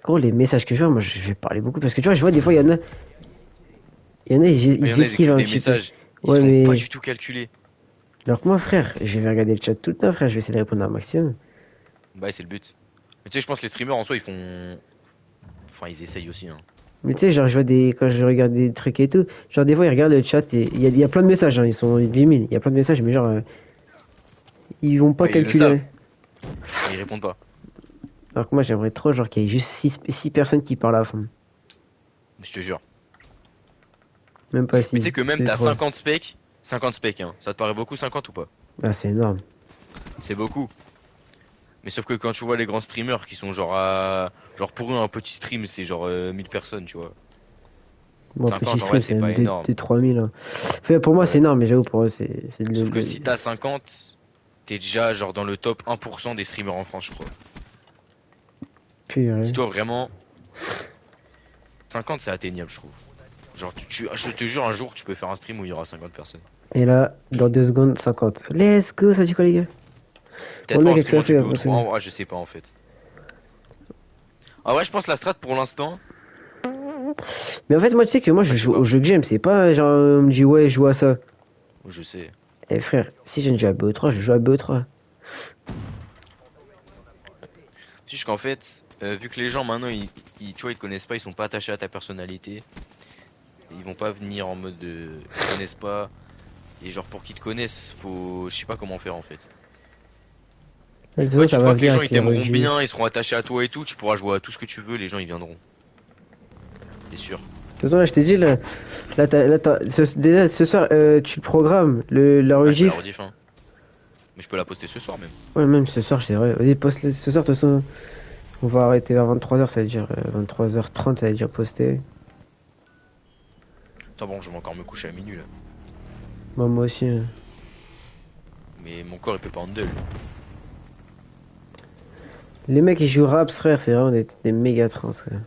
Gros, les messages que je vois, moi, je vais parler beaucoup. Parce que tu vois, je vois des fois, il y en a, Ah, il y en ils a, ils esquivent écrivent un des petit peu. messages, ils Ouais, sont pas mais. du tout calculés. Alors que moi, frère, je vais regarder le chat tout le temps, frère. Je vais essayer de répondre un maximum. Bah, ouais, c'est le but. Mais tu sais, je pense que les streamers en soi, ils font. Enfin, ils essayent aussi, hein. Mais tu sais, genre, je vois des. Quand je regarde des trucs et tout, genre, des fois, ils regardent le chat et il y a plein de messages, hein. Ils sont 8000. Il y a plein de messages, mais genre, ils vont pas Ouais, ils le savent, calculer. mais ils répondent pas. Alors que moi, j'aimerais trop, genre, qu'il y ait juste 6 personnes qui parlent à fond. Je te jure. Même pas Mais tu 6. sais que même C'est t'as trop. 50 specs, hein. Ça te paraît beaucoup 50 ou pas? Ah, c'est énorme. C'est beaucoup. Mais sauf que quand tu vois les grands streamers qui sont genre pour eux, un petit stream, c'est genre 1000 personnes, tu vois. Moi, petit 50 en vrai, stream, c'est c'est pas même énorme. 2-3000. Hein. Fait, pour moi, c'est Ouais. énorme, mais j'avoue, pour eux, c'est Sauf que si t'as 50, t'es déjà genre dans le top 1% des streamers en France, je crois. Purée. Dis-toi vraiment, 50 c'est atteignable, je trouve. Genre, je te jure, un jour, tu peux faire un stream où il y aura 50 personnes. Et là, dans 2 secondes, 50. Let's go, ça dit quoi, les gars? Bon, Peut-être le pas mec, en avec ça streamant, tu fait, peux après, autre. c'est bon. Ah, je sais pas en fait. Ah ouais, je pense la strat pour l'instant. Mais en fait, moi, tu sais que moi, je Bah, je sais joue au pas. jeu que j'aime. C'est pas genre, on me dit, ouais, je joue à ça. Je sais. Eh, frère, si je ne joue à BO3, je joue à BO3. C'est juste qu'en fait, vu que les gens maintenant, tu vois, ils te connaissent pas, ils sont pas attachés à ta personnalité. Ils vont pas venir en mode ils te connaissent pas. Et genre pour qu'ils te connaissent, je sais pas comment faire en fait. Et de toute Ouais, façon, une ça va fois que les venir gens avec ils les t'aimeront reviews. bien, ils seront attachés à toi et tout, tu pourras jouer à tout ce que tu veux, les gens ils viendront. C'est sûr. De toute façon, là, je t'ai dit, déjà, ce soir, tu le programmes, la Ouais, je peux la rediff. rediff, hein. Mais je peux la poster ce soir même. Ouais, même ce soir, c'est vrai. Vas-y, poste ce soir, de toute façon, on va arrêter vers 23h, ça veut dire 23h30, ça veut dire poster. Attends, bon, je vais encore me coucher à minuit là. Moi aussi. Hein. Mais mon corps il peut pas handle. Les mecs qui jouent Raps, frère, c'est vraiment des méga trans. Quoi.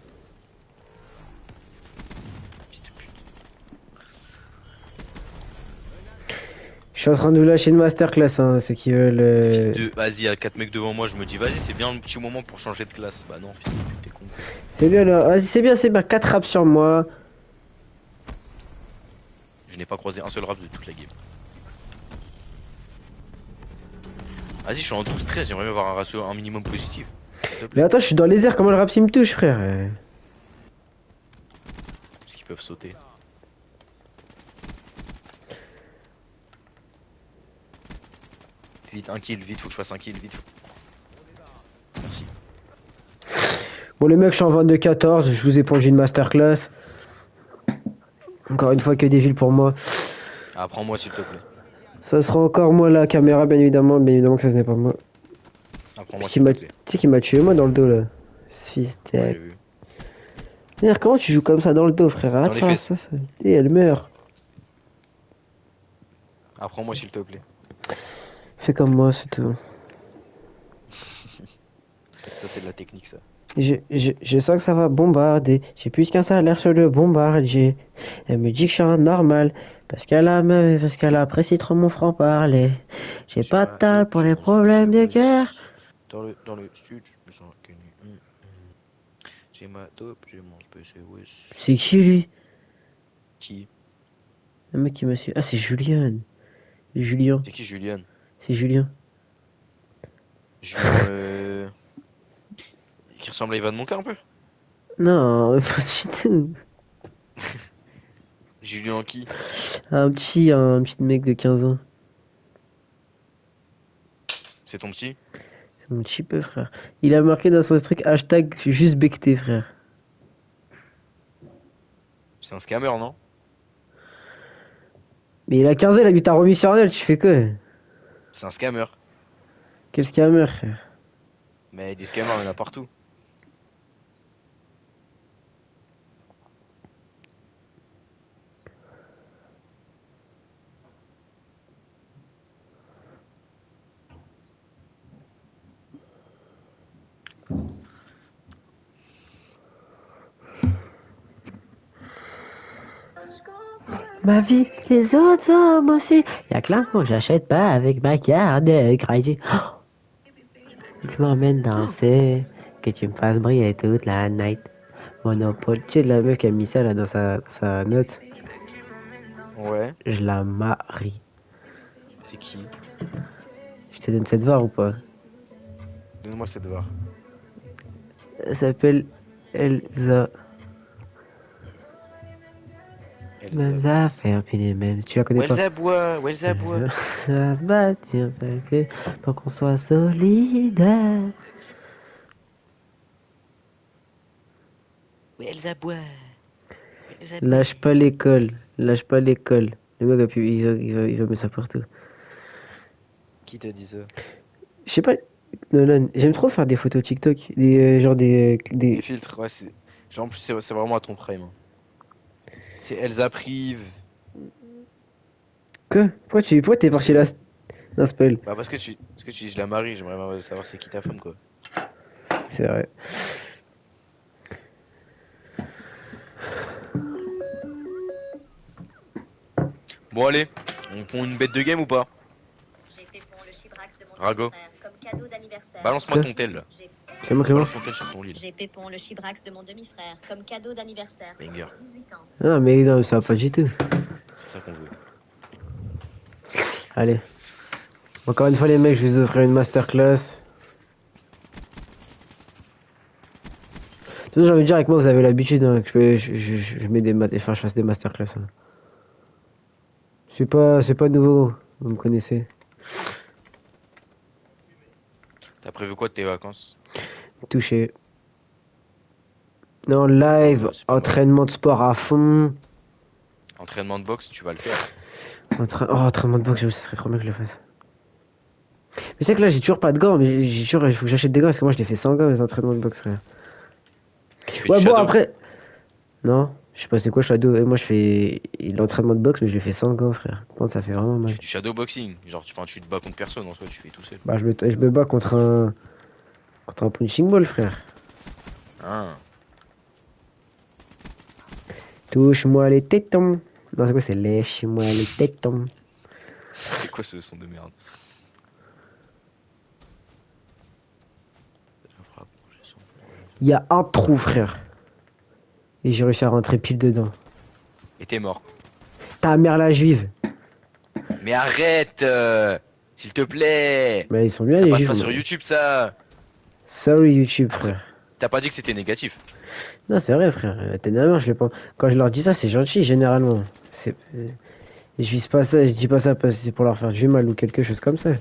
Fils de pute. Je suis en train de vous lâcher une masterclass, hein, ceux qui veulent. Fils de. Vas-y, il y a 4 mecs devant moi, je me dis, vas-y, c'est bien le petit moment pour changer de classe. Bah non, fils de pute, t'es con. C'est bien, là. Vas-y, c'est bien, 4 raps sur moi. Je n'ai pas croisé un seul rap de toute la game. Vas-y, je suis en 12-13, j'aimerais bien avoir un ratio un minimum positif. S'il te Mais plaît. attends, je suis dans les airs, comment le rap il me touche, frère? Parce qu'ils peuvent sauter. Vite, un kill, vite, faut que je fasse un kill, vite. Merci. Bon, les mecs, je suis en 22-14, je vous ai pongé une masterclass. Encore une fois, que des villes pour moi. Apprends-moi s'il te plaît. Ça sera encore moi la caméra, bien évidemment que ça ce n'est pas moi. Apprends-moi Qui s'il te m'a- plaît. Tu sais qui m'a tué moi dans le dos là. Fils de... Ouais, j'ai vu. Merde, comment tu joues comme ça dans le dos, frère? Dans les Attends, fesses. Et elle meurt. Apprends-moi s'il te plaît. Fais comme moi, c'est tout. Ça, c'est de la technique, ça. Je sens que ça va bombarder. J'ai plus qu'un salaire sur le bombardier. Elle me dit que je suis un normal. Parce qu'elle apprécie trop mon franc-parler. J'ai pas de talle pour les problèmes de cœur. Dans le studio, je me sens connu. J'ai ma top, j'ai mon spécial West. C'est qui lui? Qui? Un mec qui m'a suivi. Ah, c'est Julien. Julien. C'est qui Julian? C'est Julien. Julien, qui ressemble à Ivan Monca un peu? Non, pas du tout. Julien qui? Un petit mec de 15 ans. C'est ton petit? C'est mon petit peu, frère. Il a marqué dans son truc hashtag juste becté, frère. C'est un scammer, non? Mais il a 15 ans, il habite à Romilly-sur-Nel, tu fais quoi? C'est un scammer. Quel scammer, frère? Mais des scammers, il y en a partout. Ma vie, les autres hommes aussi. Y'a que l'amour que j'achète pas avec ma carte de crédit. Oh, tu m'emmènes danser, que tu me fasses briller toute la night. Monopole, tu sais de la meuf qui a mis ça là dans sa note. Ouais. Je la marie. C'est qui? Je te donne cette var ou pas? Donne-moi cette var. Elle s'appelle Elsa. Mêmes affaires, puis les mêmes. Tu la connais pas? Welza bois, Welza bois. Ça se bâtir, ça fait pour qu'on soit solidaire. Welza bois. Lâche pas l'école, lâche pas l'école. Le mec a pu, il va mettre ça partout. Qui t'a dit ça? Je sais pas, Nolan, j'aime trop faire des photos TikTok, genre Des filtres, ouais, c'est. Genre, en plus, c'est vraiment à ton prime. Hein. C'est Elsa Prive. Quoi? Pourquoi t'es parti là, d'un spell? Bah, parce que tu dis je la marie, j'aimerais bien savoir c'est qui ta femme, quoi. C'est vrai. Bon, allez, on prend une bête de game ou pas? Rago. Balance-moi ton tel, là. Clément. Balance ton tel sur ton lit. J'ai Pépon, le chibrax de mon demi-frère, comme cadeau d'anniversaire. Banger. 18 ans. Ah, mais non, ça va pas du tout. C'est ça qu'on veut. Allez. Encore une fois, les mecs, je vais vous offrir une masterclass. De toute façon, j'ai envie de dire, avec moi, vous avez l'habitude hein, que je mets je fasse des masterclass. Hein. C'est pas nouveau, vous me connaissez. T'as prévu quoi de tes vacances? Touché. Non, live, entraînement de sport à fond. Entraînement de boxe, tu vas le faire. Entraînement de boxe, ça serait trop bien que je le fasse. Mais c'est que là, j'ai toujours pas de gants, mais il faut que j'achète des gants parce que moi, je les fais sans gants, les entraînements de boxe, frère. Tu fais Ouais, du bon, shadow. après. Non, je sais pas c'est quoi Shadow. Et moi, je fais l'entraînement de boxe, mais je le fais sans gants, frère. Par contre, ça fait vraiment Tu mal. fais du shadow boxing. Genre, tu te bats contre personne en soi, tu fais tout seul. Bah, je me bats contre un punching ball, frère. Ah. Touche-moi les tétons. Non, c'est quoi? C'est lèche-moi les tétons. C'est quoi ce son de merde? Il y a un trou, frère. Et j'ai réussi à rentrer pile dedans. Et t'es mort. Ta mère la juive. Mais arrête s'il te plaît. Mais ils sont bien Ça les passe juifs. pas sur moi. YouTube ça. Sorry YouTube, frère. T'as pas dit que c'était négatif. Non, c'est vrai, frère. T'es navrant, je l'ai pas. Quand je leur dis ça, c'est gentil, généralement. Je vise pas ça, je dis pas ça parce que c'est pour leur faire du mal ou quelque chose comme ça.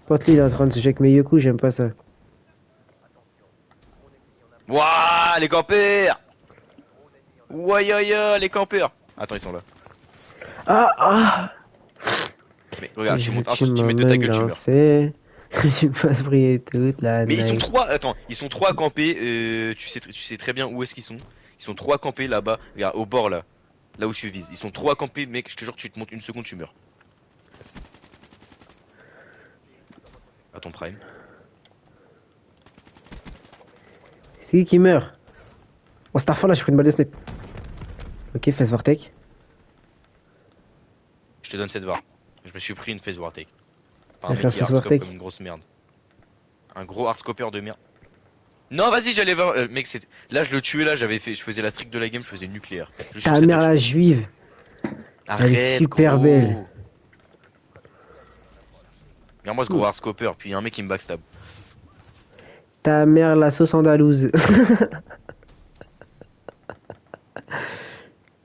Quand lui, il est en train de se jeter avec mes yoku, j'aime pas ça. Wouah, les campeurs. Ouah, les campeurs. Attends, ils sont là. Ah. Mais regarde, tu montes un saut, tu mets de ta gueule, tu meurs. Tu me fasses briller toute la Mais ils sont night. trois, attends, ils sont trois à camper, tu sais très bien où est-ce qu'ils sont. Ils sont trois à camper là-bas, regarde, au bord là, là où je vise. Ils sont trois à camper, mec, je te jure, tu te montes une seconde, tu meurs. À ton prime. C'est qui meurt? Oh, Starfall, là, j'ai pris une balle de snap. Ok, face Vortec. Je te donne cette var. Je me suis pris une face wartake. Par un Avec la mec qui face hardscope wartake. comme une grosse merde. Un gros hardscoper de merde. Non, vas-y, j'allais voir. Mec, là, je le tuais là, je faisais la streak de la game, je faisais nucléaire. Je suis Ta mère la juive. Arrête, est super gros. belle. Regarde-moi ce gros hardstopper, puis y a un mec qui me backstab. Ta mère, la sauce andalouse.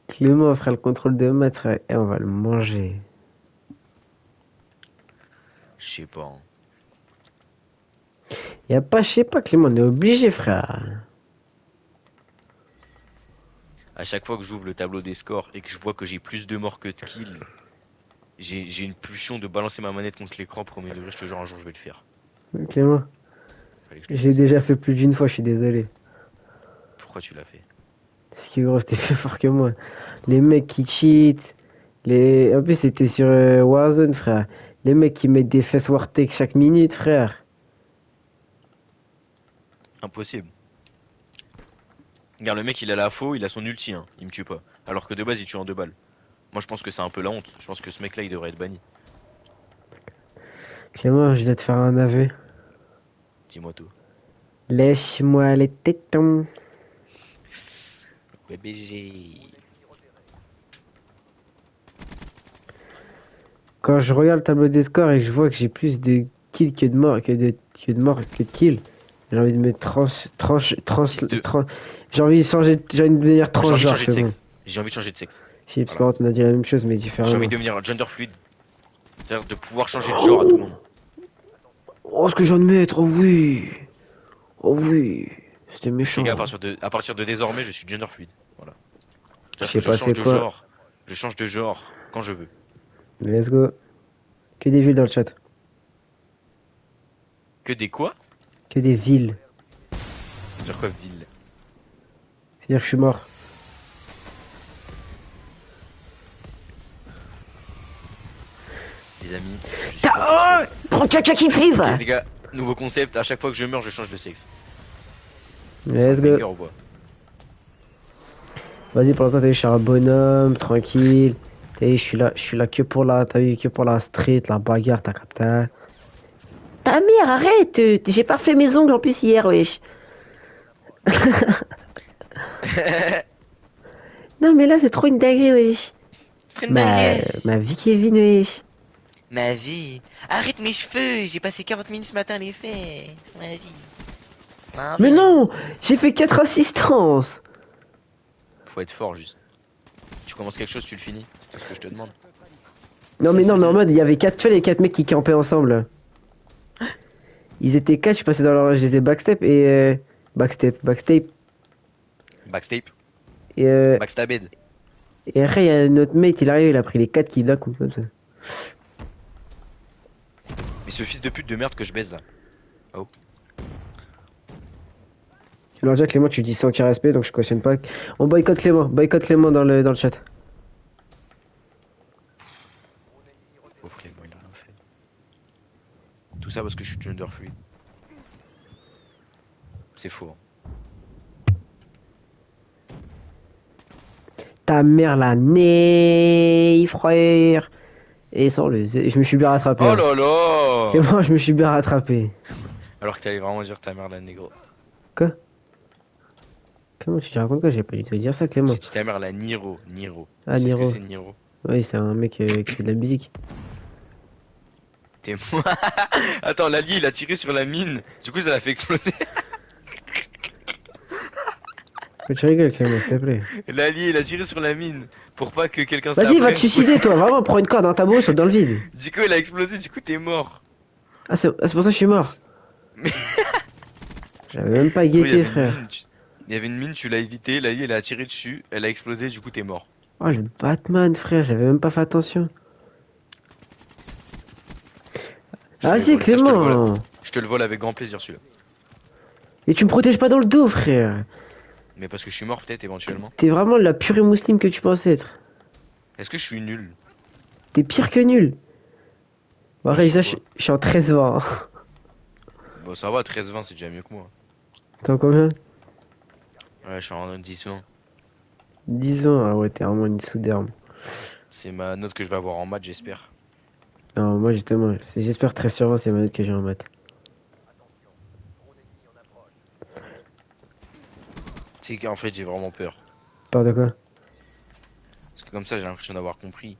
Clément, frère, le contrôle de maths, frère. Eh, on va le manger. Je sais pas. Hein. Y a pas, je sais pas, Clément, on est obligé, frère. À chaque fois que j'ouvre le tableau des scores et que je vois que j'ai plus de morts que de kills, j'ai une pulsion de balancer ma manette contre l'écran, premier degré, je te jure un jour je vais le faire. Clément, Fallait que je te j'ai dise. déjà fait plus d'une fois, je suis désolé. Pourquoi tu l'as fait? Parce que gros, c'était plus fort que moi. Les mecs qui cheat, en plus c'était sur Warzone, frère. Les mecs qui mettent des fesses Wartech chaque minute, frère. Impossible. Regarde, le mec il a la faux, il a son ulti, hein. Il me tue pas. Alors que de base il tue en 2 balles. Moi je pense que c'est un peu la honte. Je pense que ce mec là il devrait être banni. Clément, je dois te faire un aveu. Dis-moi tout. Lèche-moi les tétons. Ouais, BG. Quand je regarde le tableau des scores et que je vois que j'ai plus de kills que de morts, que de morts que de kills, j'ai envie de me j'ai envie de changer, j'ai envie de devenir J'ai envie de transgenre, changer de c'est bon. sexe. J'ai envie de changer de sexe. Je sais, parce Voilà. qu'on a dit la même chose, mais J'ai différemment. envie de devenir gender fluide. C'est-à-dire de pouvoir changer de genre à tout moment. Oh, ce que je viens de mettre, oh oui. Oh oui. C'était méchant. Les gars, à partir de désormais, je suis gender fluide. Voilà. Je C'est-à-dire sais que pas c'est quoi. Je change de genre quand je veux. Let's go. Que des villes dans le chat. Que des quoi? Que des villes. Sur quoi ville? C'est-à-dire que je suis mort. Les amis, je suis pas sexuel. Prends caca qui prive. Ok, les gars, nouveau concept, à chaque fois que je meurs, je change de sexe. Let's C'est un go. banger ou quoi? Vas-y, pour l'instant, t'as vu, je suis un bonhomme, tranquille. T'as vu, je suis là que pour t'as vu, que pour la street, la bagarre, t'as capté. Ta mère, arrête. J'ai pas fait mes ongles en plus hier, wesh. Non, mais là, c'est trop une dinguerie, wesh. C'est une dinguerie. Ma vie, Kevin, wesh. Ma vie. Arrête mes cheveux, j'ai passé 40 minutes ce matin à les faire. Ma vie. Mais non, j'ai fait 4 assistances. Faut être fort juste. Tu commences quelque chose, tu le finis. C'est tout ce que je te demande. Non, mais en mode, il y avait 4, tu vois, les 4 mecs qui campaient ensemble. Ils étaient 4, je suis passé dans leur, je les ai backstep et backstep. Backstape. Et Backstabed. et après, il y a notre mate, il arrive, il a pris les 4 kills d'un coup, comme ça. Mais ce fils de pute de merde que je baise là. Oh. Alors déjà, Clément, tu dis sans qu'il respect, donc je cautionne pas. On boycotte Clément dans le chat. Pauvre Clément, il a rien fait. Tout ça parce que je suis gender fluid. C'est faux. Hein. Ta mère la nez, frère. Et sans le, je me suis bien rattrapé. Oh hein. là là. Clément, je me suis bien rattrapé. Alors que t'allais vraiment dire ta mère la négro. Quoi? Clément, tu te racontes quoi? J'ai pas du tout dire ça, Clément. J'ai dit ta mère la Niro. Ah, Tu sais ce que Niro. c'est Niro? Oui, c'est un mec qui fait de la musique. T'es moi. Attends, l'allié il a tiré sur la mine. Du coup ça l'a fait exploser. Tu rigoles, Clément, s'il te plaît. L'allié il a tiré sur la mine. Pour pas que quelqu'un Vas-y, va s'apprenne. te suicider, toi. Vraiment, prends une corde, un tabou, saute dans le vide. Du coup il a explosé, du coup t'es mort. Ah, c'est pour ça que je suis mort. Mais- J'avais même pas Oui, il y guetté, avait une frère. mine, il y avait une mine, tu l'as évité, l'allié il a tiré dessus, elle a explosé, du coup t'es mort. Oh, le Batman, frère, j'avais même pas fait attention. Je Ah, te le si, vole, ça, je te le vole. Clément. Je te le vole avec grand plaisir celui-là. Et tu me protèges pas dans le dos, frère. Mais parce que je suis mort peut-être éventuellement. T'es vraiment la pure musulmane que tu pensais être. Est-ce que je suis nul? T'es pire que nul. Bon, après, Je sais ça, pas. je suis en 13-20. Bon ça va, 13-20 c'est déjà mieux que moi. T'es en combien? Ouais, je suis en 10-20. 10 ans. Ah ouais, t'es vraiment une souderme. C'est ma note que je vais avoir en maths j'espère. Non, moi, justement, j'espère 13 sur 20, c'est ma note que j'ai en maths. C'est qu'en fait j'ai vraiment peur. Peur de quoi? Parce que comme ça, j'ai l'impression d'avoir compris.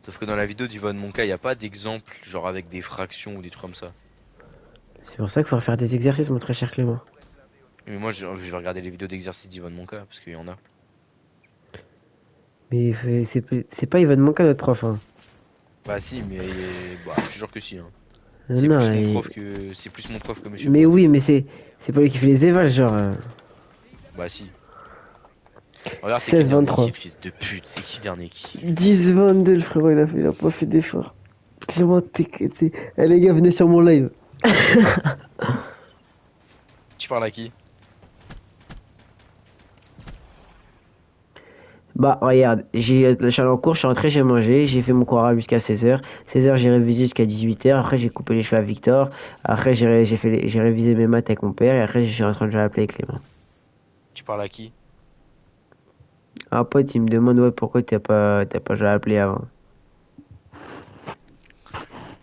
Sauf que dans la vidéo d'Yvonne Monca, il n'y a pas d'exemple, genre avec des fractions ou des trucs comme ça. C'est pour ça qu'il faut faire des exercices, mon très cher Clément. Mais moi, je vais regarder les vidéos d'exercices d'Yvonne Monca, parce qu'il y en a. Mais c'est pas Ivan Manka notre prof. Hein. Bah si, mais bah, je te jure que si. Hein. Non, C'est plus mon prof que monsieur. mais oui, mais c'est pas lui qui fait les évals, genre. Bah si. Regarde, c'est 16, qui le dernier 23. qui, fils de pute, c'est qui le dernier qui 10-22, le frérot, il a pas fait d'effort. Clément, Eh, les gars, venez sur mon live. Tu parles à qui? Bah, regarde, je suis allé en cours, je suis rentré, j'ai mangé, j'ai fait mon cours arabe jusqu'à 16h. 16h, j'ai révisé jusqu'à 18h. Après, j'ai coupé les cheveux à Victor. Après, j'ai révisé mes maths avec mon père. Et après, je suis en train de jouer à la play avec Clément. Tu parles à qui? Un pote, il me demande, ouais, pourquoi t'as pas joué à la play avant.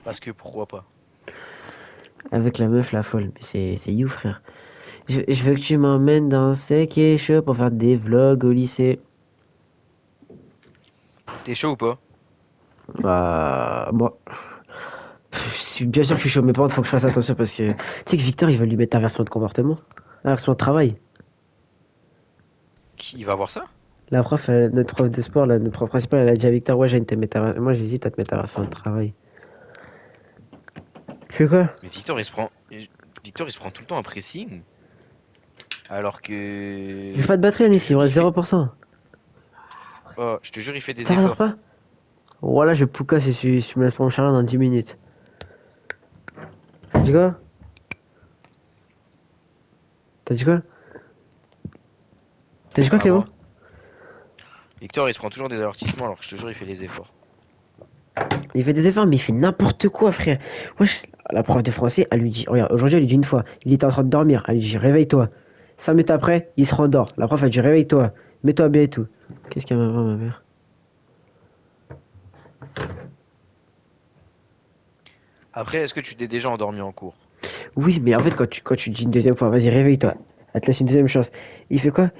Parce que pourquoi pas? Avec la meuf, la folle. Mais c'est you, frère. Je veux que tu m'emmènes dans Sec et Chaud pour faire des vlogs au lycée. T'es chaud ou pas? Bah, moi. Bien sûr que je suis chaud, mais par contre, faut que je fasse attention parce que. Tu sais que Victor, il va lui mettre inversion de comportement. Inversion de travail. Qui va voir ça? La prof, notre prof de sport, notre prof principal, elle a dit à Victor, ouais, moi j'hésite à te mettre inversion de travail. Tu fais quoi? Mais Victor, il se prend tout le temps un pressing. Alors que. J'ai pas de batterie, Anis, il me reste 0%. Oh, je te jure, il fait des Ça regarde efforts. pas? Voilà, je poucasse et je me laisse mon charlot dans 10 minutes. T'as dit quoi? T'as dit quoi? T'as dit quoi, Ah, Clément? bon. Victor, il se prend toujours des avertissements alors que je te jure, il fait des efforts. Il fait des efforts, mais il fait n'importe quoi, frère. Wesh, la prof de français, elle lui dit, regarde, aujourd'hui, elle lui dit une fois, il était en train de dormir, elle lui dit, réveille-toi. 5 minutes après, il se rendort. La prof, elle dit, réveille-toi, mets-toi bien et tout. Qu'est-ce qu'elle m'a dit, ma mère? Après, est-ce que tu t'es déjà endormi en cours? Oui, mais en fait, quand tu dis une deuxième fois, vas-y, réveille-toi. Elle te laisse une deuxième chance. Il fait quoi?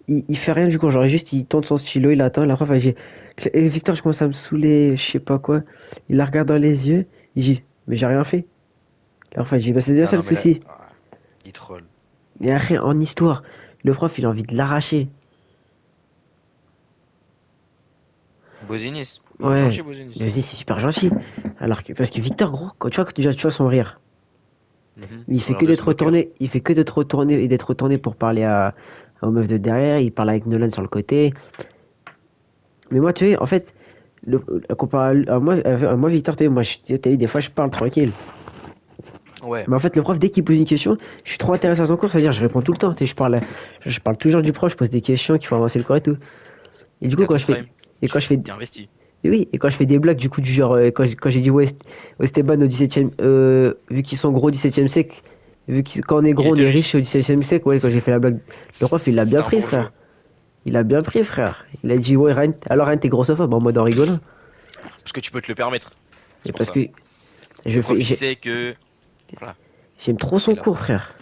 Il fait rien du coup, genre juste il tente son stylo, il attend, la prof elle dit eh, Victor, je commence à me saouler, je sais pas quoi. Il la regarde dans les yeux, il dit mais j'ai rien fait. La prof elle dit bah c'est déjà Ah ça le non, mais là, souci. il troll. Et après en histoire, le prof il a envie de l'arracher. Bosinis. Ouais, Gentil, Bosinis. mais vas-y, c'est super gentil. Alors que parce que Victor gros, quand tu vois que déjà tu vois son rire, Mhm. il fait Son que air de d'être retourné, il fait que d'être retourné et d'être retourné pour parler aux meufs de derrière, il parle avec Nolan sur le côté. Mais moi tu sais, en fait, comparé à moi Victor, tu sais, moi t'as vu, des fois je parle tranquille. Ouais. Mais en fait, le prof, dès qu'il pose une question, je suis trop intéressé à son cours, c'est-à-dire je réponds tout le temps. Tu sais, je parle toujours du prof, je pose des questions qu'il faut avancer le cours et tout. Et du coup, T'as quand ton je fais, prime. et quand je fais, T'es investi. et oui, et quand je fais des blagues, du coup, du genre, quand j'ai dit ouais, Esteban au 17e, vu qu'ils sont gros au 17e siècle, quand on est gros, on était est riche au 17e siècle, ouais, quand j'ai fait la blague, le prof, il l'a bien C'était un pris, bourgeois. frère. Il a bien pris, frère. Il a dit, ouais, Ryan, alors Ryan, t'es grossophobe, en mode en rigolant. Parce que tu peux te le permettre. Et C'est pour parce ça. que, je Le prof, fais, il sait que. Voilà. j'aime trop son Il a- cours, frère.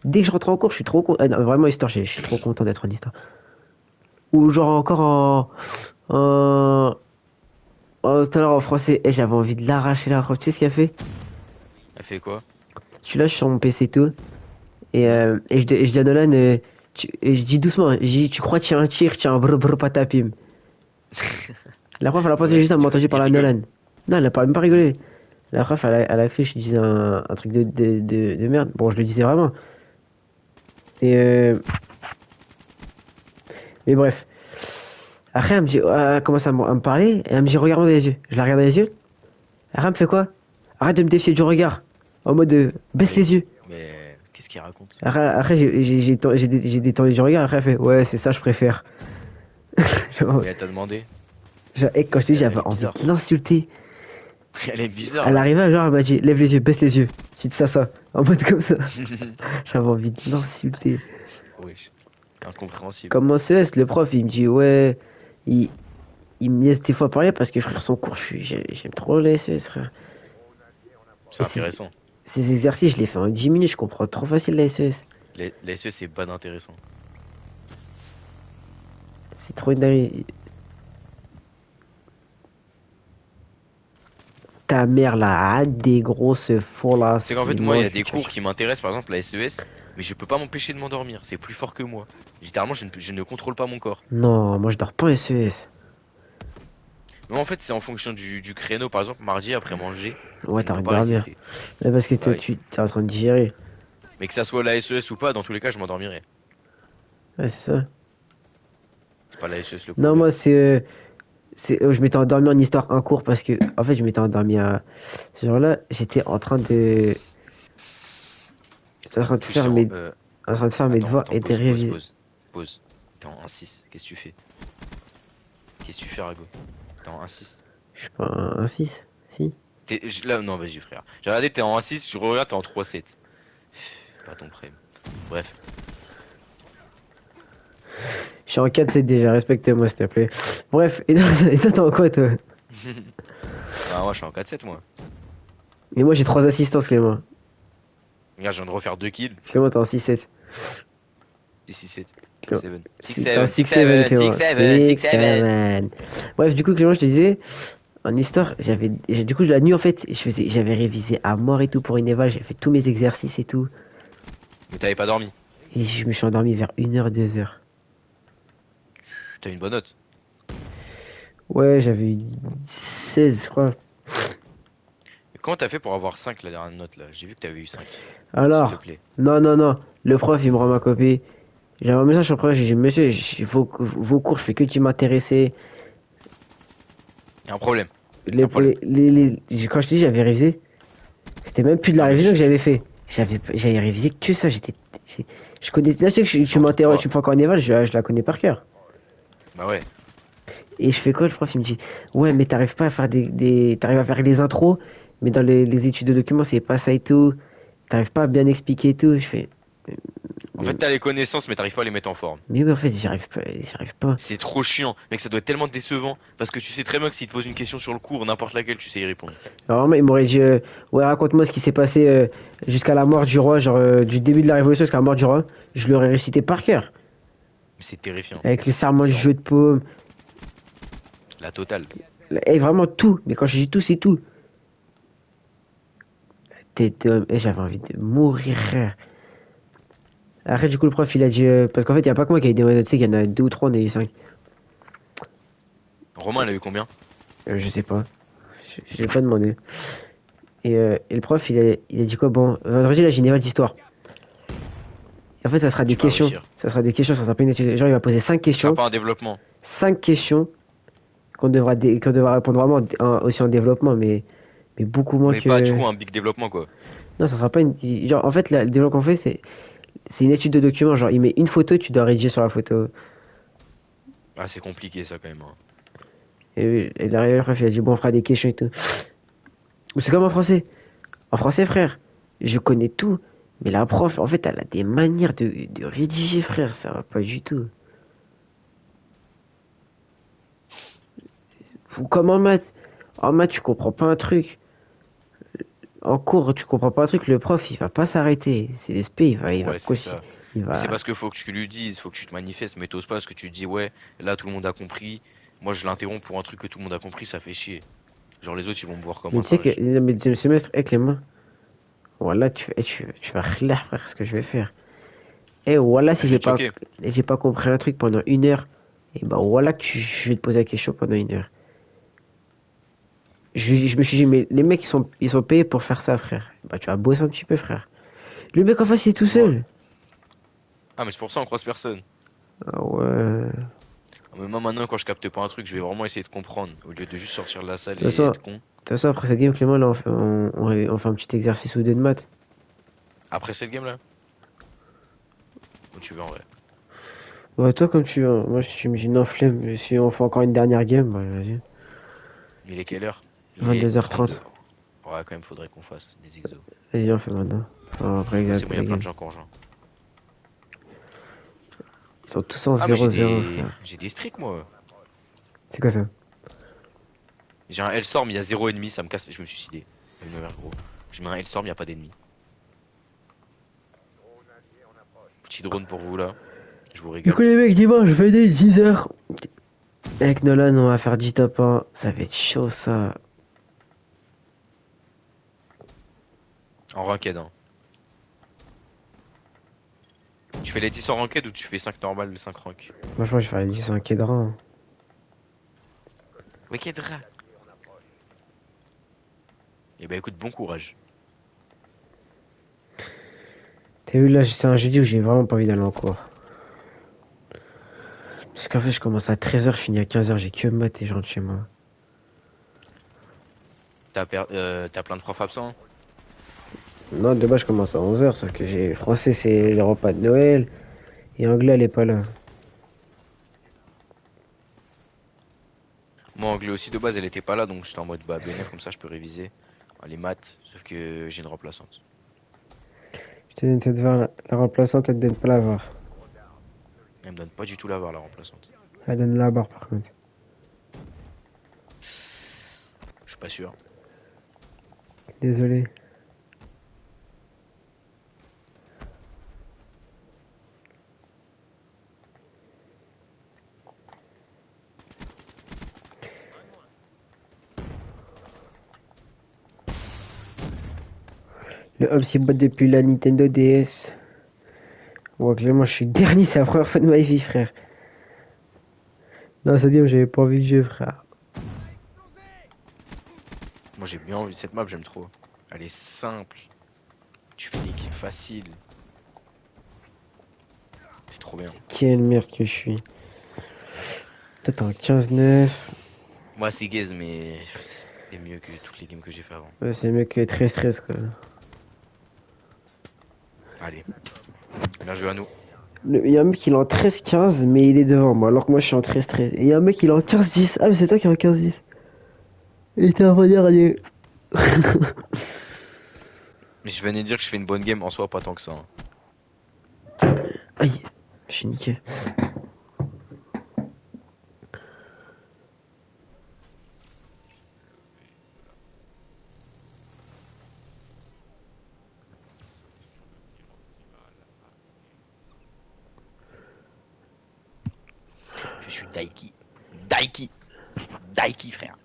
Dès que je rentre en cours, je suis trop content. Ah, non, vraiment, histoire, je suis trop content d'être en histoire. Ou genre encore tout à l'heure en français, et j'avais envie de l'arracher la prof. Tu sais ce qu'elle fait? Elle fait quoi? Je suis là, je suis sur mon PC et tout. Et je dis à Nolan, et je dis doucement, je dis, tu crois qu'il y a un tir, tiens, un brr brr patapim. La prof, elle a pas Ouais, juste, elle m'a entendu il parler à rigole. Nolan. Non, elle a pas même pas rigolé. La prof, elle a cru que je disais un truc de merde. Bon, je le disais vraiment. Et mais bref. Après, elle me dit, elle commence à me parler, et elle me dit, regarde-moi dans les yeux. Je la regarde dans les yeux. Après, elle me fait quoi? Arrête de me défier du regard. En mode, baisse Mais- les yeux. Mais qu'est-ce qu'il raconte? Après j'ai détendu du regard. Après, elle fait, ouais, c'est ça, je préfère. Genre, Et elle t'a demandé? et quand je te dis, Elle j'avais est envie bizarre. de l'insulter. Elle est bizarre. Elle là. arrivait, genre, elle m'a dit, lève les yeux, baisse les yeux. J'ai dit ça. En mode comme ça. J'avais envie de l'insulter. Wesh. Incompréhensible. Comme en CS, le prof, il me dit, ouais, il me laisse des fois parler parce que, frère, son cours, j'aime trop les CS, frère. C'est Et c'est- intéressant. Ces exercices, je les fais en 10 minutes, je comprends trop facile la SES. Les SE, c'est pas intéressant. trop une dinguerie. Ta mère là, a des grosses faux là. C'est qu'en fait, moi, il y a des cours qui m'intéressent, par exemple la SES, mais je peux pas m'empêcher de m'endormir. C'est plus fort que moi. Littéralement, je ne contrôle pas mon corps. Non, moi je dors pas en SES. Mais en fait, c'est en fonction du créneau. Par exemple, mardi après manger, Ouais, je t'as ne envie peux de pas dormir. résister. Mais parce que Bah oui. tu es en train de digérer. Mais que ça soit la SES ou pas, dans tous les cas, je m'endormirai. Ouais, c'est ça. C'est pas la SES le Non, problème. moi je m'étais endormi en histoire un cours parce que en fait je m'étais endormi à ce jour-là, j'étais en train de Du coup, j'étais faire mes en train de faire mes devoirs et de pause, pause, réviser. pause. Pause. T'es en 1-6. Qu'est-ce que tu fais? Qu'est-ce que tu fais, Rago? T'es en 1-6. Je suis pas un 6, si. Là, non, vas-y, frère. J'ai regardé, t'es en 1-6, je regarde, t'es en 3-7. Pas ton problème. Bref. Je suis en 4-7 déjà, respecte-moi s'il te plaît. Bref, et toi t'es en quoi toi? Bah, moi, je suis en 4-7, moi. Et moi j'ai 3 assistances Clément. Regarde, je viens de refaire 2 kills. Clément t'es en 6-7. 6-6-7. Clément. 6-7. C'est un 6-7. 6-7, Clément. 6-7. 6-7. 6-7. Bref, du coup Clément je te disais, en histoire, du coup la nuit en fait, j'avais révisé à mort et tout pour une éval, j'ai fait tous mes exercices et tout. Mais t'avais pas dormi. Et je me suis endormi vers 1h, 2h. T'as une bonne note. Ouais, j'avais eu 16, je crois. Mais comment t'as fait pour avoir 5 la dernière note là? J'ai vu que t'avais eu 5. S'il Alors, te plaît. non. Le prof, il me rend ma copie. J'ai un message sur le prof, j'ai dit, monsieur, vos cours, je fais que tu m'intéresser. Y'a un problème. Les, problème. quand je te dis, j'avais révisé. C'était même plus de la Non, mais révision que j'avais fait. J'avais révisé que ça. Je connais. Là, je sais que tu m'interroges, tu me fais encore une éval, je la connais par cœur. Bah ouais. Et je fais quoi, le prof, il me dit, ouais, mais t'arrives pas à faire t'arrives à faire les intros, mais dans les études de documents, c'est pas ça et tout. T'arrives pas à bien expliquer et tout. Je fais, En fait, t'as les connaissances, mais t'arrives pas à les mettre en forme. mais oui, en fait, j'arrive pas. C'est trop chiant. Mec, ça doit être tellement décevant. Parce que tu sais très bien que s'il te pose une question sur le cours, n'importe laquelle, tu sais y répondre. Alors, vraiment, il m'aurait dit, ouais, raconte-moi ce qui s'est passé jusqu'à la mort du roi, genre du début de la Révolution jusqu'à la mort du roi. Je l'aurais récité par cœur. Mais c'est terrifiant. Avec le serment du Genre. jeu de paume. La totale. Et vraiment tout. Mais quand je dis tout, c'est tout. J'avais envie de mourir, frère. Après, du coup, le prof, il a dit, parce qu'en fait, il n'y a pas que moi qui a eu des moyennes, tu sais, il y en a 2 ou 3, on a eu 5. Romain, elle a eu combien? Je sais pas. Je l'ai pas demandé. Et le prof, il a dit quoi? Bon, vendredi, là, j'ai une éval d'histoire. Et en fait, ça sera des vas questions. réussir. Ça sera des questions, ça sera pas une étude. Genre, il va poser 5 Ce questions. sera pas un développement. 5 questions qu'on devra répondre vraiment aussi en développement, mais beaucoup moins Mais que. pas du coup un big développement quoi. Non, ça sera pas une. Genre, en fait, le développement qu'on fait, c'est une étude de document. Genre, il met une photo et tu dois rédiger sur la photo. Ah, c'est compliqué ça quand même. Hein. Et derrière, le prof, il a dit, bon, on fera des questions et tout. Ou c'est comme en français. En français, frère, je connais tout. Mais la prof, en fait, elle a des manières de rédiger, frère. Ça va pas du tout. Ou comme en maths. En maths, tu comprends pas un truc. En cours, tu comprends pas un truc. Le prof, il va pas s'arrêter. C'est l'esprit, il va Ouais, c'est ça. il va. C'est parce que faut que tu lui dises, faut que tu te manifestes, mais t'oses pas parce que tu te dis ouais, là tout le monde a compris. Moi je l'interromps pour un truc que tout le monde a compris, ça fait chier. Genre les autres ils vont me voir comme Mais un tu sais que singe. mais le semestre, avec les mains. Voilà, tu vas relire, frère, ce que je vais faire. Et voilà, si Je vais te choquer. j'ai pas compris un truc pendant 1 heure, et bah voilà que je vais te poser la question pendant 1 heure. Je me suis dit, mais les mecs, ils sont payés pour faire ça, frère. Bah, tu vas bosser un petit peu, frère. Le mec en face, il est tout seul. Ah mais c'est pour ça on croise personne. Ah ouais. Ah, mais moi maintenant quand je capte pas un truc, je vais vraiment essayer de comprendre au lieu de juste sortir de la salle De et toute façon, être con. de toute façon, après cette game, Clément, là, on fait un petit exercice ou deux de maths. Après cette game là. Où tu veux en vrai. Ouais, toi, comme tu veux. Moi, si tu me dis non, flemme, si on fait encore une dernière game, bah, vas-y. Il est quelle heure? Il est 22h30. 32. Ouais quand même faudrait qu'on fasse des exos. Vas-y, on fait maintenant. Enfin, après, C'est exact, bon, il y a la plein de game. gens qui ont rejoint. Ils sont tous en Ah mais 0-0, frère. j'ai des streaks moi. C'est quoi ça? J'ai un Hellstorm, il y a 0 ennemi, ça me casse, je me suis suicidé. Je me mets gros. Je mets un Hellstorm, il n'y a pas d'ennemi. Petit drone pour vous là. Je vous Du régale. coup, les mecs, dimanche, venez 10h. Avec Nolan, on va faire 10 top 1. Ça va être chaud, ça. En ranked, hein. Tu fais les 10 en ranked ou tu fais 5 normales, le 5 rank? Franchement, je vais faire les 10 en Kedra. Hein. Wekedra. Eh ben écoute, bon courage. T'as vu, là, c'est un jeudi où j'ai vraiment pas envie d'aller en cours. Parce qu'en fait, je commence à 13h, je finis à 15h. J'ai que maths et je rentre chez moi. T'as plein de profs absents? Non, de base, je commence à 11h. Sauf que j'ai français, c'est les repas de Noël. Et anglais, elle est pas là. Moi, anglais aussi, de base, elle était pas là, donc j'étais en mode bah bénéf, comme ça je peux réviser. Les maths, sauf que j'ai une remplaçante. Je te donne cette var, la remplaçante, elle te donne pas la var. Elle me donne pas du tout la barre, la remplaçante. Elle donne la barre, par contre. Je suis pas sûr. Désolé. Le hub s'y botte depuis la Nintendo DS. Bon, clairement, je suis dernier, c'est la première fois de ma vie, frère. Non, ça dit, j'avais pas envie de jouer, frère. Moi j'ai bien envie, cette map j'aime trop. Elle est simple. Tu fais l'équipe facile. C'est trop bien. Quelle merde que je suis. Toi, t'es en 15-9. Moi c'est gaze, mais c'est mieux que toutes les games que j'ai fait avant. Ouais, c'est mieux que très stress, quoi. Allez. Bien joué à nous. Il y a un mec, il est en 13-15, mais il est devant moi, alors que moi, je suis en 13-13. Et il y a un mec, il est en 15-10. Ah, mais c'est toi qui es en 15-10. Et t'es en dernier. Mais je venais de dire que je fais une bonne game en soi, pas tant que ça. Hein. Aïe, je suis niqué. Je suis Daiki. Daiki. Daiki, frère.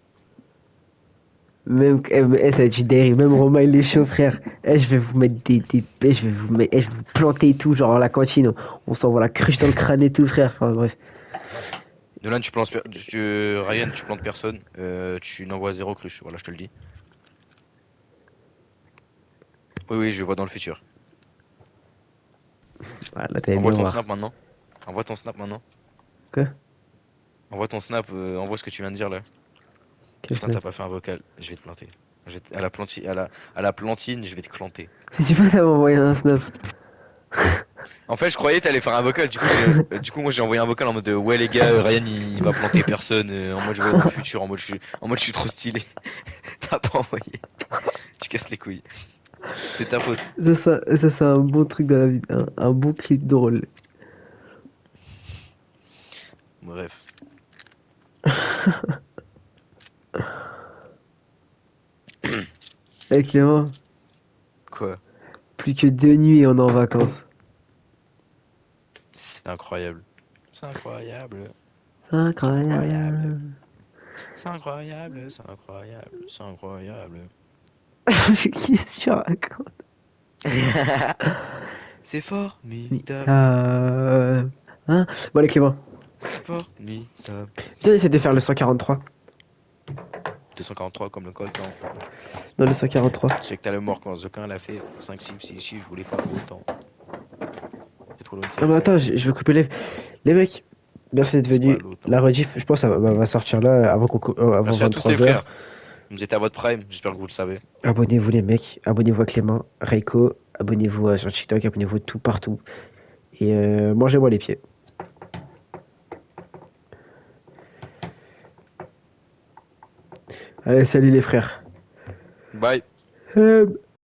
Même, ça va être du dérive. Même Romain, il est chaud, frère. Je vais vous mettre je vais vous mettre, je vais vous planter et tout, genre à la cantine. On s'envoie la cruche dans le crâne et tout, frère. Enfin, bref. Nolan, Ryan, tu plantes personne. Tu n'envoies zéro cruche. Voilà, je te le dis. Oui, oui, je vois dans le futur. Ah, là, t'allais Envoie bien ton voir. snap maintenant. Envoie ton snap maintenant. Quoi? Envoie ton snap, envoie ce que tu viens de dire là. Quel Putain, t'as snap? pas fait un vocal. Je vais te planter. À la plantine, je vais te clanter. Tu peux m'envoyer un snap. En fait, je croyais que t'allais faire un vocal. Du coup, moi, j'ai envoyé un vocal en mode ouais, les gars, Ryan il va planter personne. En mode, je vois dans le futur. En mode, je suis trop stylé. T'as pas envoyé. Tu casses les couilles. C'est ta faute. Ça, c'est un bon truc dans la vie. Un bon clip drôle. Bref. Eh Clément, Quoi? plus que 2 nuits et on est en vacances. C'est incroyable. C'est incroyable. C'est incroyable. C'est incroyable. C'est incroyable. C'est incroyable. Qu'est-ce que tu racontes? C'est formidable. Hein? Bon, allez, Clément. Formidable. Viens essayer de faire le 143. 243 comme le Colt. Hein. Non, le 143. Je sais que t'as le mort quand Zokin l'a fait. 5, 6, je voulais pas autant. C'est trop loin de Non, mais attends, je vais couper les mecs. Merci d'être venu. La rediff, je pense, va sortir là avant, avant Merci à tous les 23h. frères. Vous êtes à votre prime, j'espère que vous le savez. Abonnez-vous, les mecs. Abonnez-vous à Clément, Reiko. Abonnez-vous sur TikTok. Abonnez-vous tout partout. Et mangez-moi les pieds. Allez, salut les frères. Bye.